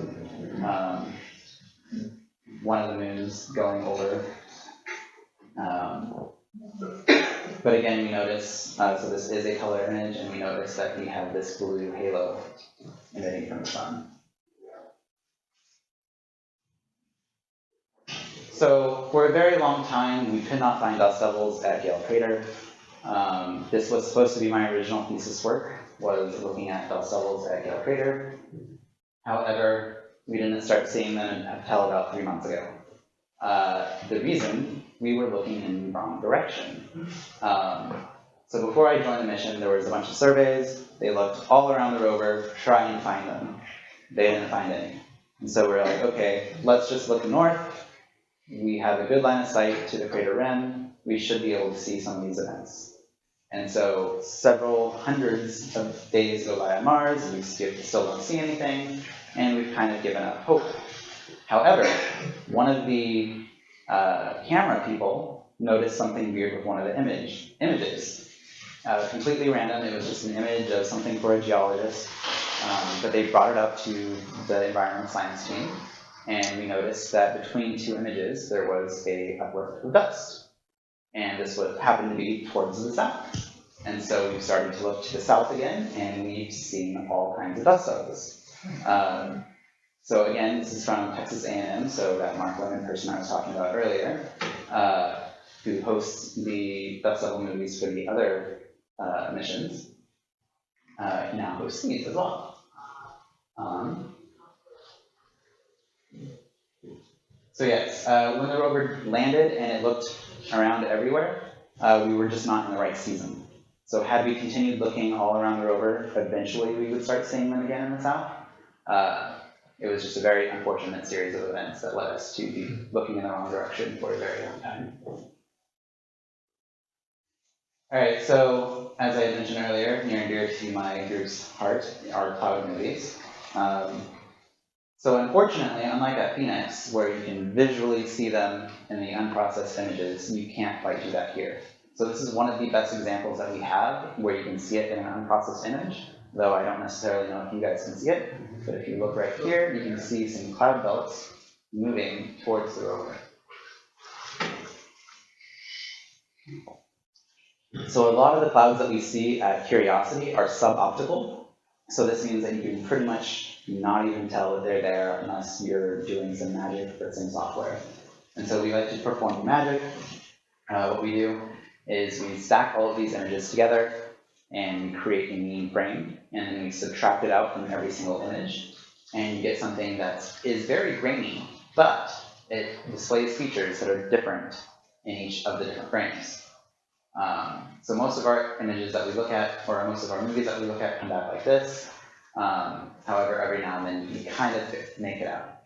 one of the moons going over. But again, we notice, so this is a color image, and we notice that we have this blue halo emitting from the sun. So for a very long time, we could not find dust devils at Gale Crater. This was supposed to be my original thesis work, was looking at dust devils at Gale Crater. However, we didn't start seeing them until about 3 months ago. The reason, we were looking in the wrong direction. So before I joined the mission, there was a bunch of surveys. They looked all around the rover, trying to find them. They didn't find any. And so we're like, okay, let's just look north. We have a good line of sight to the crater rim. We should be able to see some of these events. And so several hundreds of days go by on Mars, and we still don't see anything, and we've kind of given up hope. However, one of the camera people noticed something weird with one of the images. Completely random, it was just an image of something for a geologist, but they brought it up to the environmental science team, and we noticed that between two images there was a uplift of dust. And this would happen to be towards the south. And so we've started to look to the south again, and we've seen all kinds of dust devils. So again, this is from Texas A&M, so that Mark Lemon person I was talking about earlier, who hosts the dust devil movies for the other missions. He now hosts these as well. So yes, when the rover landed and it looked around everywhere, we were just not in the right season. So had we continued looking all around the rover, eventually we would start seeing them again in the south. It was just a very unfortunate series of events that led us to be looking in the wrong direction for a very long time. All right, so as I mentioned earlier, near and dear to my group's heart are cloud movies. So unfortunately, unlike at Phoenix, where you can visually see them in the unprocessed images, you can't quite do that here. So this is one of the best examples that we have where you can see it in an unprocessed image, though I don't necessarily know if you guys can see it. But if you look right here, you can see some cloud belts moving towards the rover. So a lot of the clouds that we see at Curiosity are suboptical. So this means that you can pretty much not even tell that they're there unless you're doing some magic with some software. And so we like to perform magic. What we do is we stack all of these images together and we create a mean frame, and then we subtract it out from every single image, and you get something that is very grainy, but it displays features that are different in each of the different frames. So most of our images that we look at, or most of our movies that we look at, come back like this. However, every now and then you kind of make it out.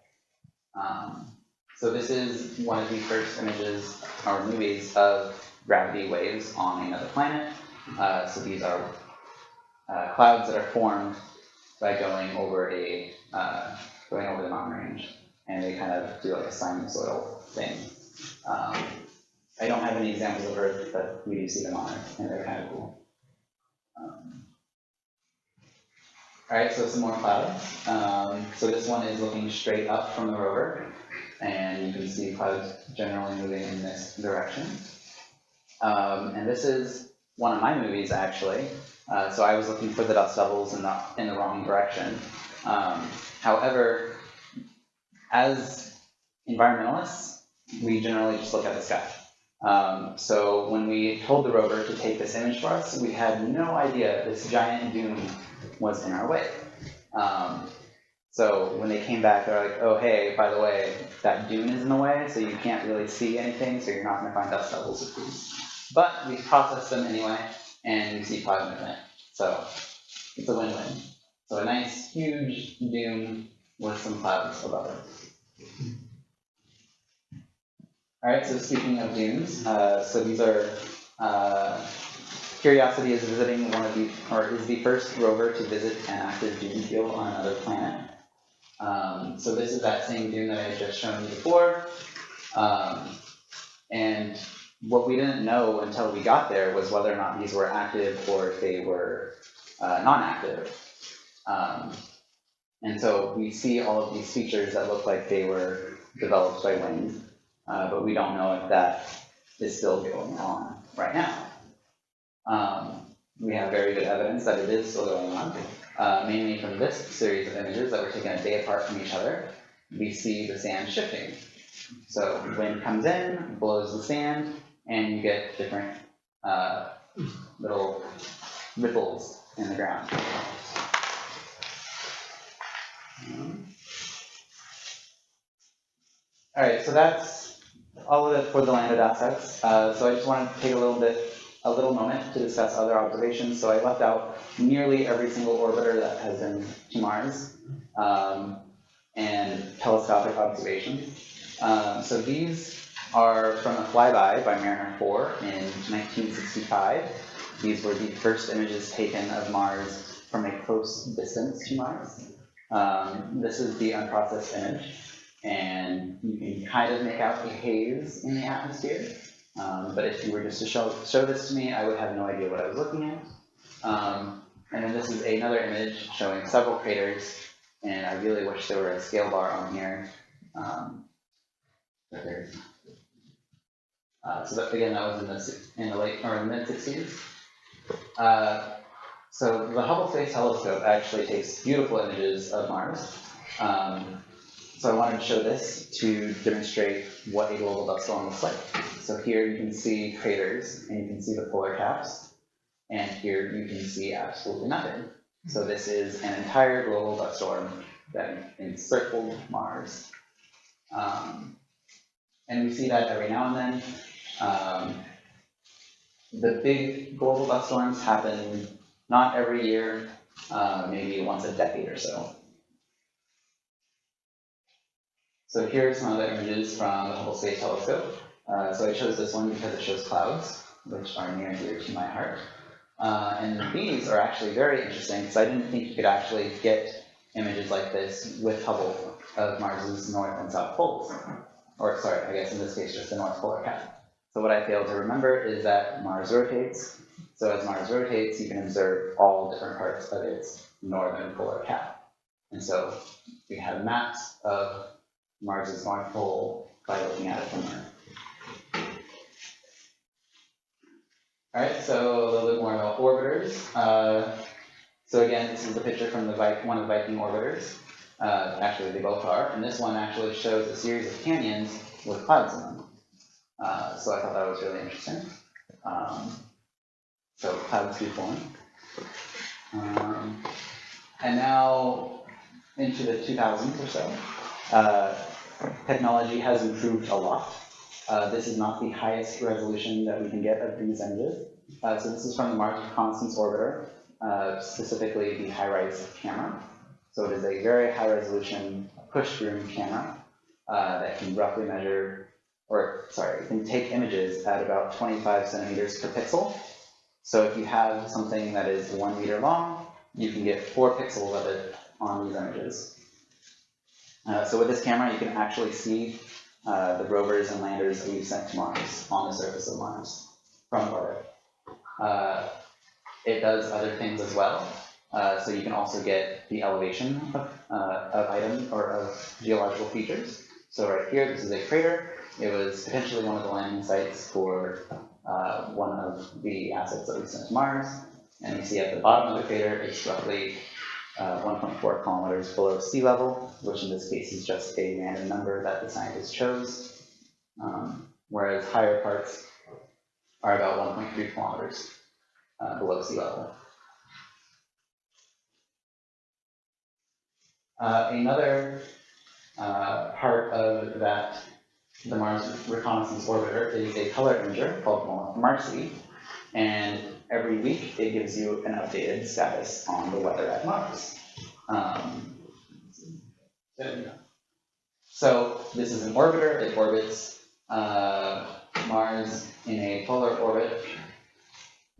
So this is one of the first images or movies of gravity waves on another planet. So these are clouds that are formed by going over the mountain range, and they kind of do like a sinusoidal thing. I don't have any examples of Earth, but we do see them on Earth, and they're kind of cool. All right, so some more clouds. So this one is looking straight up from the rover, and you can see clouds generally moving in this direction. And this is one of my movies, actually. So I was looking for the dust devils in the wrong direction. However, as environmentalists, we generally just look at the sky. So when we told the rover to take this image for us, we had no idea this giant dune was in our way. So when they came back, they're like, oh, hey, by the way, that dune is in the way, so you can't really see anything, so you're not going to find dust devils with these. But we process them anyway, and we see cloud movement. So it's a win-win. So a nice, huge dune with some clouds above it. All right, so speaking of dunes, so these are Curiosity is visiting one of the, or is the first rover to visit an active dune field on another planet. So this is that same dune that I had just shown you before. And what we didn't know until we got there was whether or not these were active or if they were non-active. And so we see all of these features that look like they were developed by wind, but we don't know if that is still going on right now. We have very good evidence that it is still going on, mainly from this series of images that were taken a day apart from each other. We see the sand shifting. So wind comes in, blows the sand, and you get different little ripples in the ground. All right, so that's all of it for the landed assets. So I just wanted to take a little moment to discuss other observations. So I left out nearly every single orbiter that has been to Mars and telescopic observations. So these are from a flyby by Mariner 4 in 1965. These were the first images taken of Mars from a close distance to Mars. This is the unprocessed image, and you can kind of make out a haze in the atmosphere. But if you were just to show this to me, I would have no idea what I was looking at. And then this is another image showing several craters, and I really wish there were a scale bar on here. So that, again, that was in the late or mid 60s. So the Hubble Space Telescope actually takes beautiful images of Mars. So I wanted to show this to demonstrate what a global dust storm looks like. So here you can see craters, and you can see the polar caps, and here you can see absolutely nothing. So this is an entire global dust storm that encircled Mars. And we see that every now and then. The big global dust storms happen not every year, maybe once a decade or so. So here are some other images from the Hubble Space Telescope. So I chose this one because it shows clouds, which are near and dear to my heart. And these are actually very interesting, because I didn't think you could actually get images like this with Hubble of Mars's north and south poles. Or sorry, I guess in this case just the north polar cap. So what I failed to remember is that Mars rotates. So as Mars rotates, you can observe all different parts of its northern polar cap. And so we have maps of Mars's north pole by looking at it from Earth. All right, so a little bit more about orbiters. So again, this is the picture from one of the Viking orbiters. Actually, they both are. And this one actually shows a series of canyons with clouds in them. So I thought that was really interesting. So clouds do form. And now into the 2000s or so, technology has improved a lot. This is not the highest resolution that we can get of these images. So this is from the Mars Reconnaissance Orbiter, specifically the HiRISE camera. So it is a very high resolution push-broom camera that can roughly measure, it can take images at about 25 centimeters per pixel. So if you have something that is 1 meter long, you can get 4 pixels of it on these images. So with this camera, you can actually see the rovers and landers that we've sent to Mars on the surface of Mars from orbit. It does other things as well. So you can also get the elevation of items or of geological features. So right here, this is a crater. It was potentially one of the landing sites for one of the assets that we sent to Mars. And you see at the bottom of the crater, it's roughly 1.4 kilometers below sea level, which in this case is just a random number that the scientists chose. Whereas higher parts are about 1.3 kilometers below sea level. Another part of that, the Mars Reconnaissance Orbiter, is a color imager called Marcy, and every week it gives you an updated status on the weather at Mars. So this is an orbiter. It orbits Mars in a polar orbit,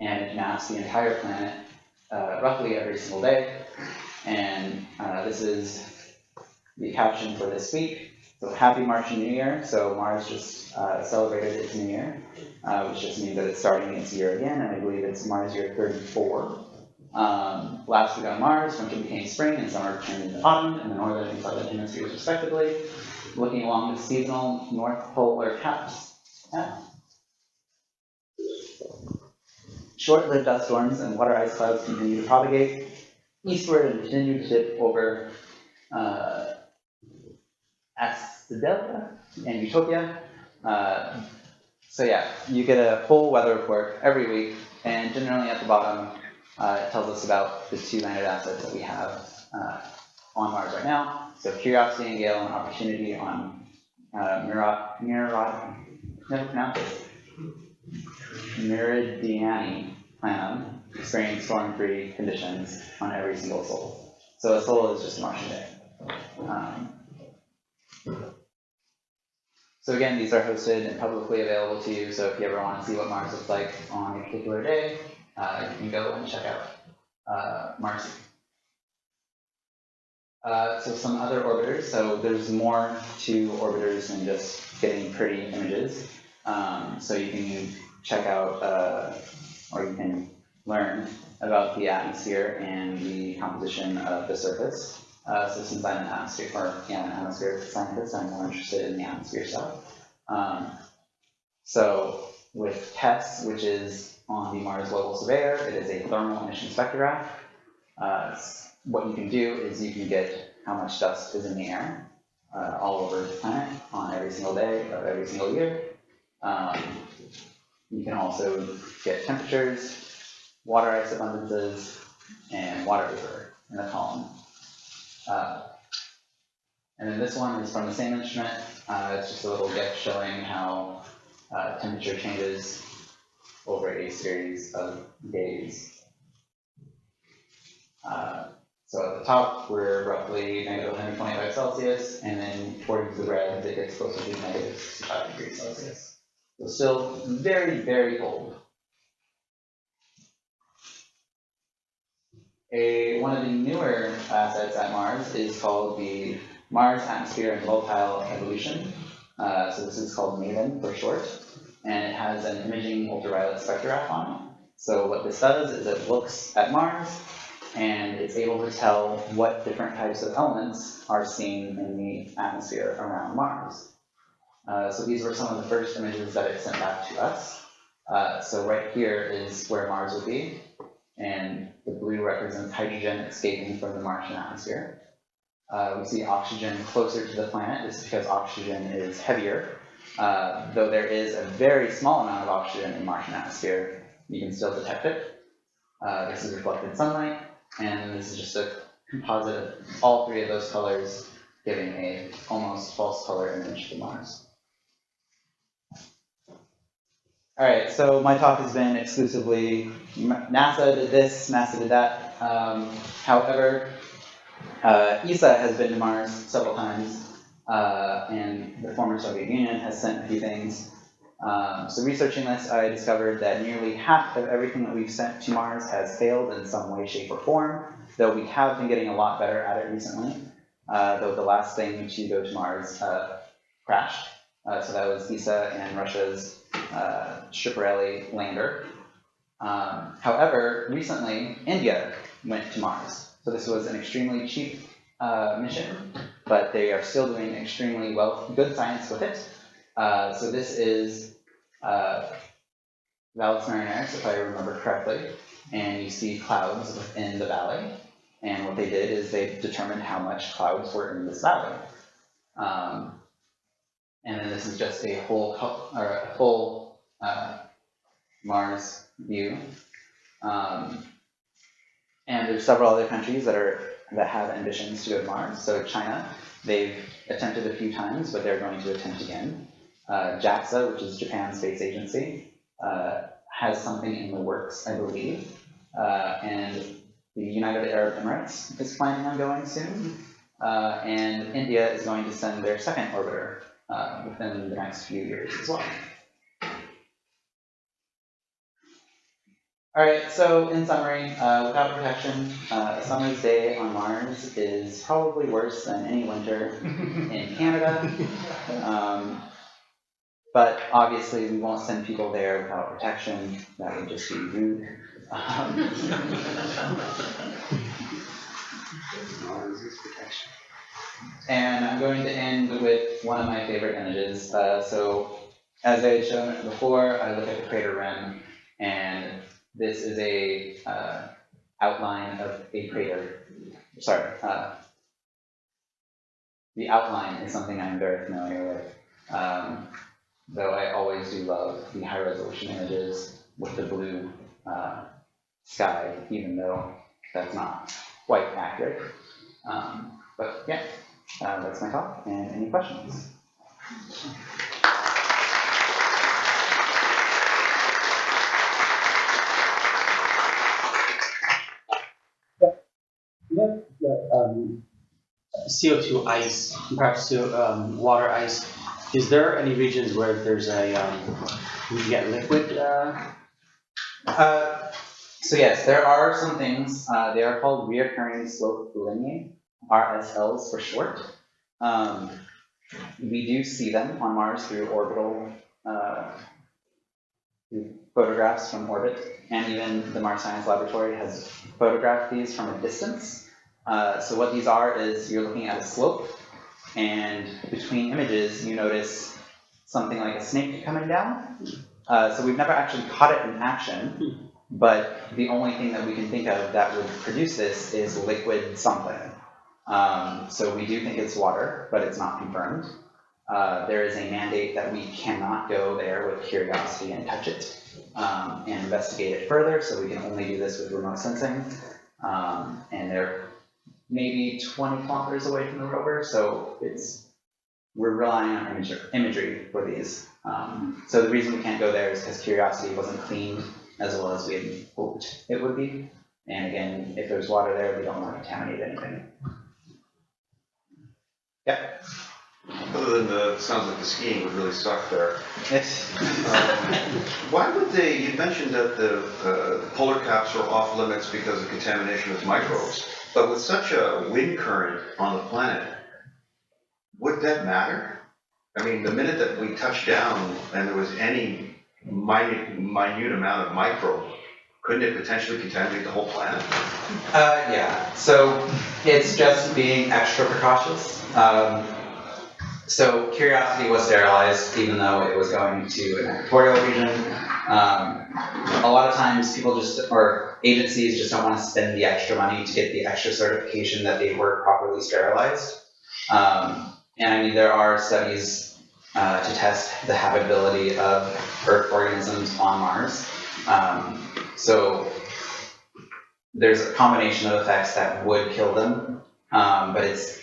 and it it maps the entire planet roughly every single day. And this is the caption for this week. So happy Martian New Year. So Mars just celebrated its New Year, which just means that it's starting its year again, and I believe it's Mars year 34. Last week on Mars, winter became spring and summer turned into autumn in the northern and southern hemispheres respectively. Looking along the seasonal north polar caps. Short-lived dust storms and water ice clouds continue to propagate eastward and continue to tip over Delta and Utopia. So yeah, you get a full weather report every week, and generally at the bottom, it tells us about the two landed assets that we have on Mars right now. So Curiosity and Gale and Opportunity on Meridiani Planum, experience storm-free conditions on every single sol. So a sol is just a Martian day. So again, these are hosted and publicly available to you, so if you ever want to see what Mars looks like on a particular day, you can go and check out Mars. So some other orbiters, so there's more to orbiters than just getting pretty images. So you can check out, or you can learn about the atmosphere and the composition of the surface. So since I'm an atmospheric scientist, I'm more interested in the atmosphere stuff. So with TESS, which is on the Mars Global Surveyor, it is a thermal emission spectrograph. What you can do is you can get how much dust is in the air all over the planet on every single day of every single year. You can also get temperatures, water ice abundances, and water vapor in the column. And then this one is from the same instrument. It's just a little GIF showing how temperature changes over a series of days. So at the top, we're roughly negative 125 Celsius, and then towards the red, it gets closer to negative 65 degrees Celsius. So still very, very cold. One of the newer assets at Mars is called the Mars Atmosphere and Volatile Evolution. So this is called MAVEN for short, and it has an imaging ultraviolet spectrograph on it. So what this does is it looks at Mars, and it's able to tell what different types of elements are seen in the atmosphere around Mars. So these were some of the first images that it sent back to us. So right here is where Mars would be, and the blue represents hydrogen escaping from the Martian atmosphere. We see oxygen closer to the planet. This is because oxygen is heavier. Though there is a very small amount of oxygen in the Martian atmosphere, you can still detect it. This is reflected sunlight, and this is just a composite of all three of those colors, giving a almost false color image for Mars. All right, so my talk has been exclusively NASA did this, NASA did that. However, ESA has been to Mars several times, and the former Soviet Union has sent a few things. So researching this, I discovered that nearly half of everything that we've sent to Mars has failed in some way, shape, or form, though we have been getting a lot better at it recently, though the last thing to go to Mars crashed. So that was ESA and Russia's Schiaparelli lander. However, recently, India went to Mars. So this was an extremely cheap mission, but they are still doing extremely good science with it. So this is Valles Marineris, if I remember correctly, and you see clouds within the valley. And what they did is they determined how much clouds were in this valley. And then this is just a full Mars view. And there's several other countries that have ambitions to go to Mars. So China, they've attempted a few times, but they're going to attempt again. JAXA, which is Japan's space agency, has something in the works, I believe. And the United Arab Emirates is planning on going soon. And India is going to send their second orbiter within the next few years as well. All right, so in summary, without protection, a summer's day on Mars is probably worse than any winter in Canada. But obviously, we won't send people there without protection. That would just be rude. And I'm going to end with one of my favorite images. So, as I had shown before, I look at the crater rim, and this is a outline of a crater. Sorry, the outline is something I'm very familiar with. Though I always do love the high resolution images with the blue sky, even though that's not quite accurate. But yeah, that's my talk, and any questions? CO2 ice, perhaps water ice. Is there any regions where there's a you get liquid? So yes, there are some things. They are called reoccurring slope lineae, RSLs for short. We do see them on Mars through orbital through photographs from orbit, and even the Mars Science Laboratory has photographed these from a distance. So what these are is you're looking at a slope, and between images you notice something like a snake coming down. So we've never actually caught it in action, but the only thing that we can think of that would produce this is liquid something. So we do think it's water, but it's not confirmed. There is a mandate that we cannot go there with Curiosity and touch it and investigate it further, so we can only do this with remote sensing. And they're maybe 20 kilometers away from the rover, so we're relying on imagery for these. So the reason we can't go there is because Curiosity wasn't cleaned as well as we had hoped it would be. And again, if there's water there, we don't want to contaminate anything. Yeah. Other than sounds like the skiing would really suck there. Yes. Why would they, you mentioned that the polar caps are off limits because of contamination with microbes, but with such a wind current on the planet, would that matter? I mean, the minute that we touched down and there was any minute amount of microbe, couldn't it potentially contaminate the whole planet? Yeah, so it's just being extra precautious. So Curiosity was sterilized, even though it was going to an equatorial region. A lot of times people or agencies just don't want to spend the extra money to get the extra certification that they were properly sterilized. And I mean, there are studies to test the habitability of Earth organisms on Mars. So there's a combination of effects that would kill them, but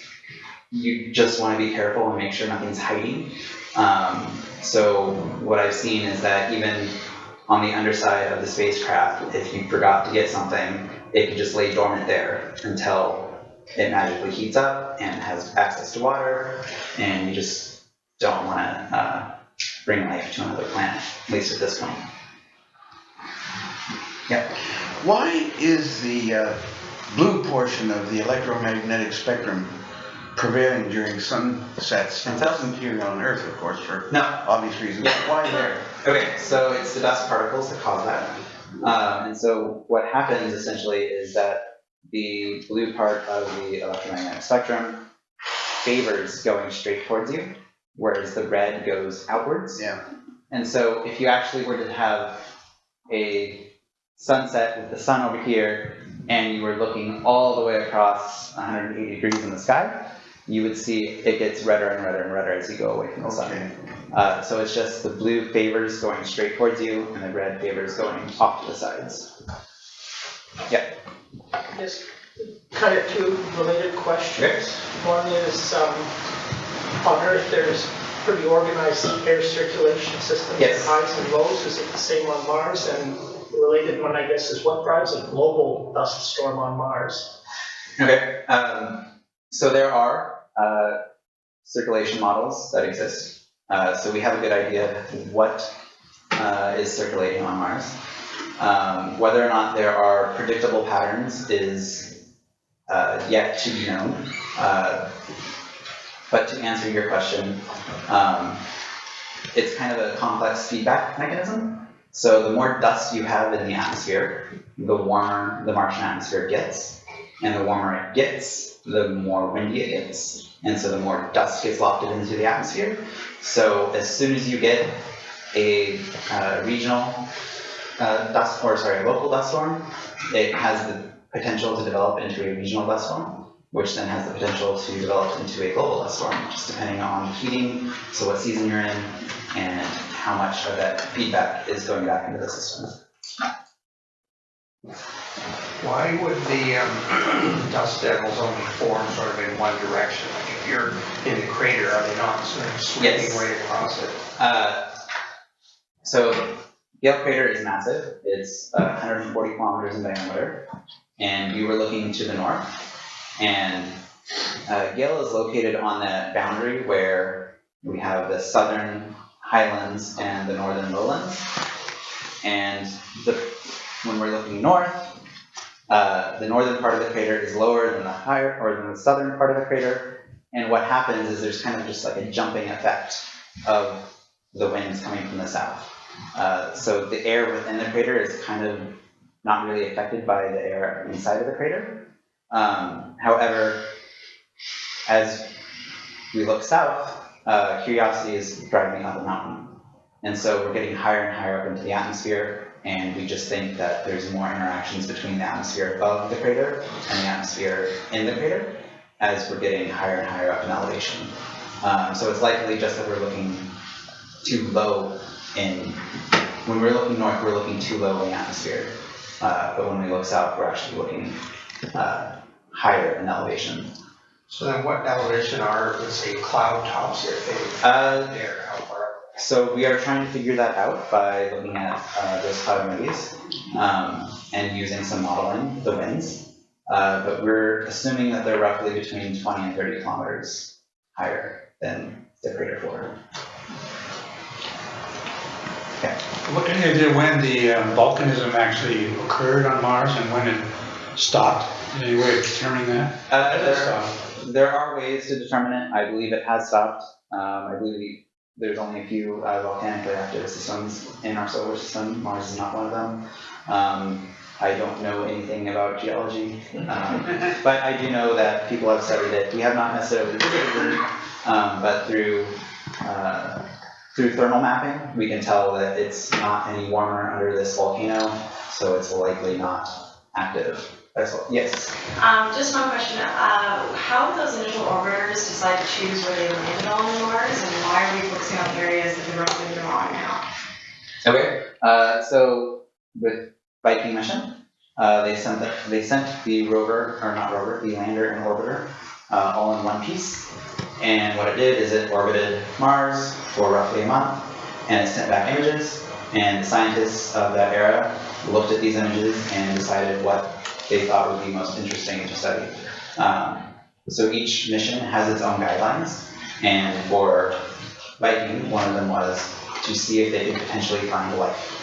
you just want to be careful and make sure nothing's hiding. So what I've seen is that even on the underside of the spacecraft, if you forgot to get something, it could just lay dormant there until it magically heats up and has access to water, and you just don't want to bring life to another planet, at least at this point. Yeah. Why is the blue portion of the electromagnetic spectrum prevailing during sunsets? It doesn't appear on Earth, of course, for obvious reasons. Yeah. Why there? Okay, so it's the dust particles that cause that. And so what happens essentially is that the blue part of the electromagnetic spectrum favors going straight towards you, whereas the red goes outwards. Yeah. And so if you actually were to have a sunset with the sun over here, and you were looking all the way across 180 degrees in the sky, you would see it gets redder and redder and redder as you go away from the sun. So it's just the blue favors going straight towards you, and the red favors going off to the sides. Yeah. Just kind of two related questions. One is, on Earth there's pretty organized air circulation systems, Yes. highs and lows. Is it the same on Mars? And the related one, I guess, is what drives a global dust storm on Mars? Okay. So there are circulation models that exist. So we have a good idea of what is circulating on Mars. Whether or not there are predictable patterns is yet to be known. But to answer your question, it's kind of a complex feedback mechanism. So the more dust you have in the atmosphere, the warmer the Martian atmosphere gets. And the warmer it gets, the more windy it gets. And so the more dust gets lofted into the atmosphere. So as soon as you get a regional dust, or sorry, a local dust storm, it has the potential to develop into a regional dust storm, which then has the potential to develop into a global dust storm, just depending on the heating, so what season you're in, and how much of that feedback is going back into the system. Why would the dust devils only form sort of in one direction? Like if you're in the crater, are they not sort of sweeping right across it? So Gale Crater is massive. It's 140 kilometers in diameter, and we were looking to the north. And Gale is located on that boundary where we have the southern highlands and the northern lowlands. And when we're looking north, the northern part of the crater is lower than the southern part of the crater. And what happens is there's kind of just like a jumping effect of the winds coming from the south. So the air within the crater is kind of not really affected by the air inside of the crater. However, as we look south, Curiosity is driving up a mountain. And so we're getting higher and higher up into the atmosphere, and we just think that there's more interactions between the atmosphere above the crater and the atmosphere in the crater as we're getting higher and higher up in elevation. So it's likely just that we're looking too low when we're looking north, we're looking too low in the atmosphere. But when we look south, we're actually looking higher in elevation. So then what elevation are, let's say, cloud tops if they there? How far? So we are trying to figure that out by looking at those cloud movies and using some modeling, the winds. But we're assuming that they're roughly between 20 and 30 kilometers higher than the crater floor. Okay. When the volcanism actually occurred on Mars and when it stopped, any way of determining that? There are ways to determine it. I believe it has stopped. I believe there's only a few volcanically active systems in our solar system. Mars is not one of them. I don't know anything about geology, but I do know that people have studied it. We have not necessarily visited it, but through thermal mapping, we can tell that it's not any warmer under this volcano, so it's likely not active. Yes? Just one question. How did those initial orbiters decide to choose where they landed on Mars, and why are we focusing on areas that the rovers are on now? Okay. So with Viking mission, they sent the rover, or not rover, the lander and orbiter, all in one piece. And what it did is it orbited Mars for roughly a month, and it sent back images. And the scientists of that era looked at these images and decided what they thought would be most interesting to study. So each mission has its own guidelines, and for Viking, one of them was to see if they could potentially find life.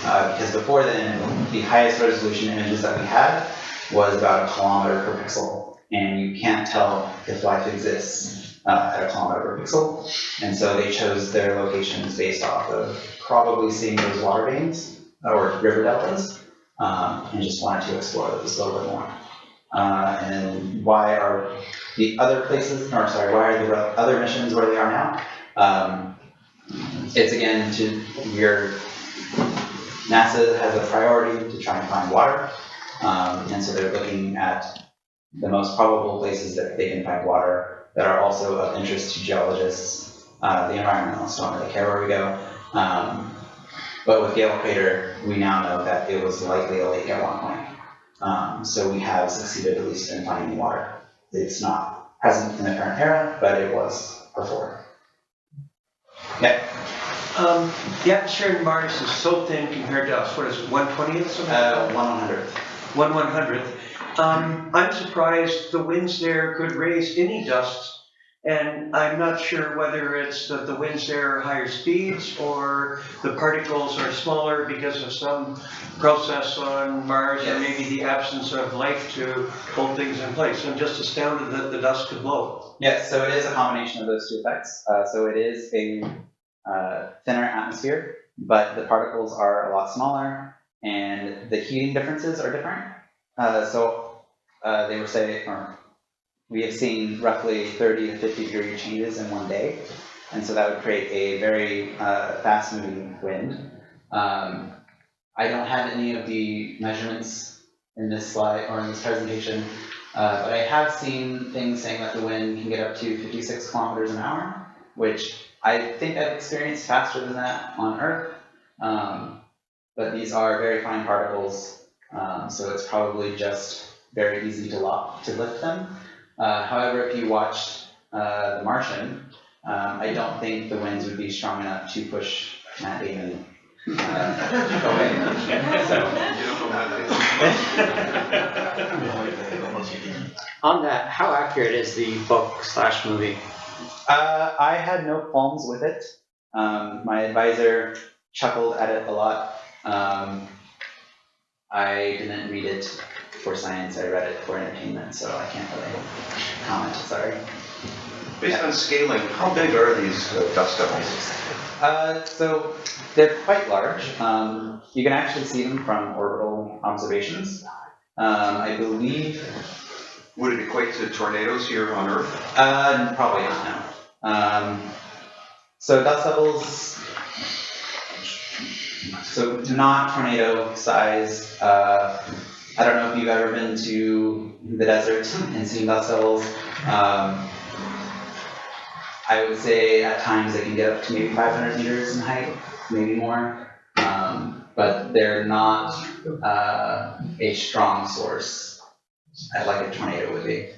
Because before then, the highest resolution images that we had was about 1 kilometer per pixel, and you can't tell if life exists at 1 kilometer per pixel. And so they chose their locations based off of probably seeing those water veins or river deltas, and just wanted to explore those a little bit more. And why are the other places, or sorry, why are the other missions where they are now? It's again NASA has a priority to try and find water, and so they're looking at the most probable places that they can find water that are also of interest to geologists. The environmentalists don't really care where we go. But with Gale Crater, we now know that it was likely a lake at one point. So we have succeeded at least in finding water. It's not present in the current era, but it was before. Yeah. The atmosphere in Mars is so thin compared to us. What is it, 1/20th? 1/100th. 1/100th. I'm surprised the winds there could raise any dust And I'm not sure whether it's that the winds there are higher speeds or the particles are smaller because of some process on Mars, or maybe the absence of life to hold things in place. I'm just astounded that the dust could blow. Yes, so it is a combination of those two effects. So it is a thinner atmosphere, but the particles are a lot smaller, and the heating differences are different. They were saying, or we have seen roughly 30 to 50 degree changes in one day, and so that would create a very fast-moving wind. I don't have any of the measurements in this slide or in this presentation, but I have seen things saying that the wind can get up to 56 kilometers an hour, which I think I've experienced faster than that on Earth. But these are very fine particles, so it's probably just very easy to lift them. However, if you watched The Martian, I don't think the winds would be strong enough to push Matt Damon away. On that, how accurate is the book/movie? I had no qualms with it. My advisor chuckled at it a lot. I didn't read it for science, I read it for entertainment, so I can't really comment, sorry. Based on scaling, how big are these dust devils? So they're quite large. You can actually see them from orbital observations. I believe... Would it equate to tornadoes here on Earth? Probably not, no. So dust devils, so not tornado size. I don't know if you've ever been to the desert and seen dust devils. I would say at times they can get up to maybe 500 meters in height, maybe more. But they're not a strong source like a tornado would be.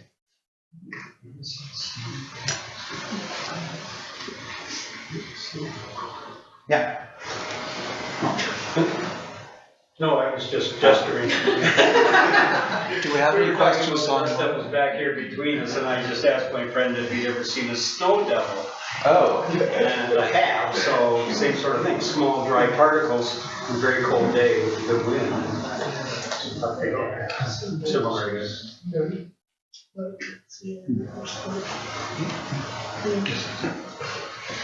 Yeah. No, I was just gesturing. Do we have any questions on that was back here between us, and I just asked my friend if he'd ever seen a snow devil. Oh. And I have, so same sort of thing, small dry particles on a very cold day with a good wind. Similar, I guess.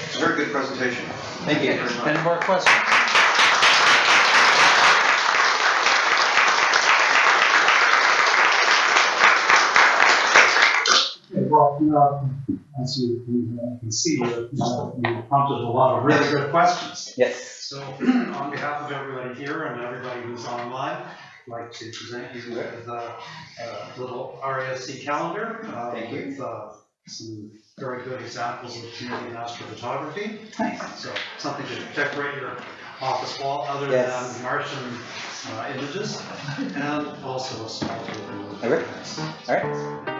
It's a very good presentation. Thank you. Any more questions? Well, as you can see, you prompted a lot of really good questions. Yes. So, on behalf of everybody here and everybody who's online, I'd like to present you with a little RASC calendar with some very good examples of Canadian astrophotography. Nice. So, something to decorate your office wall other than Martian images, and also a small tool. Okay. All right.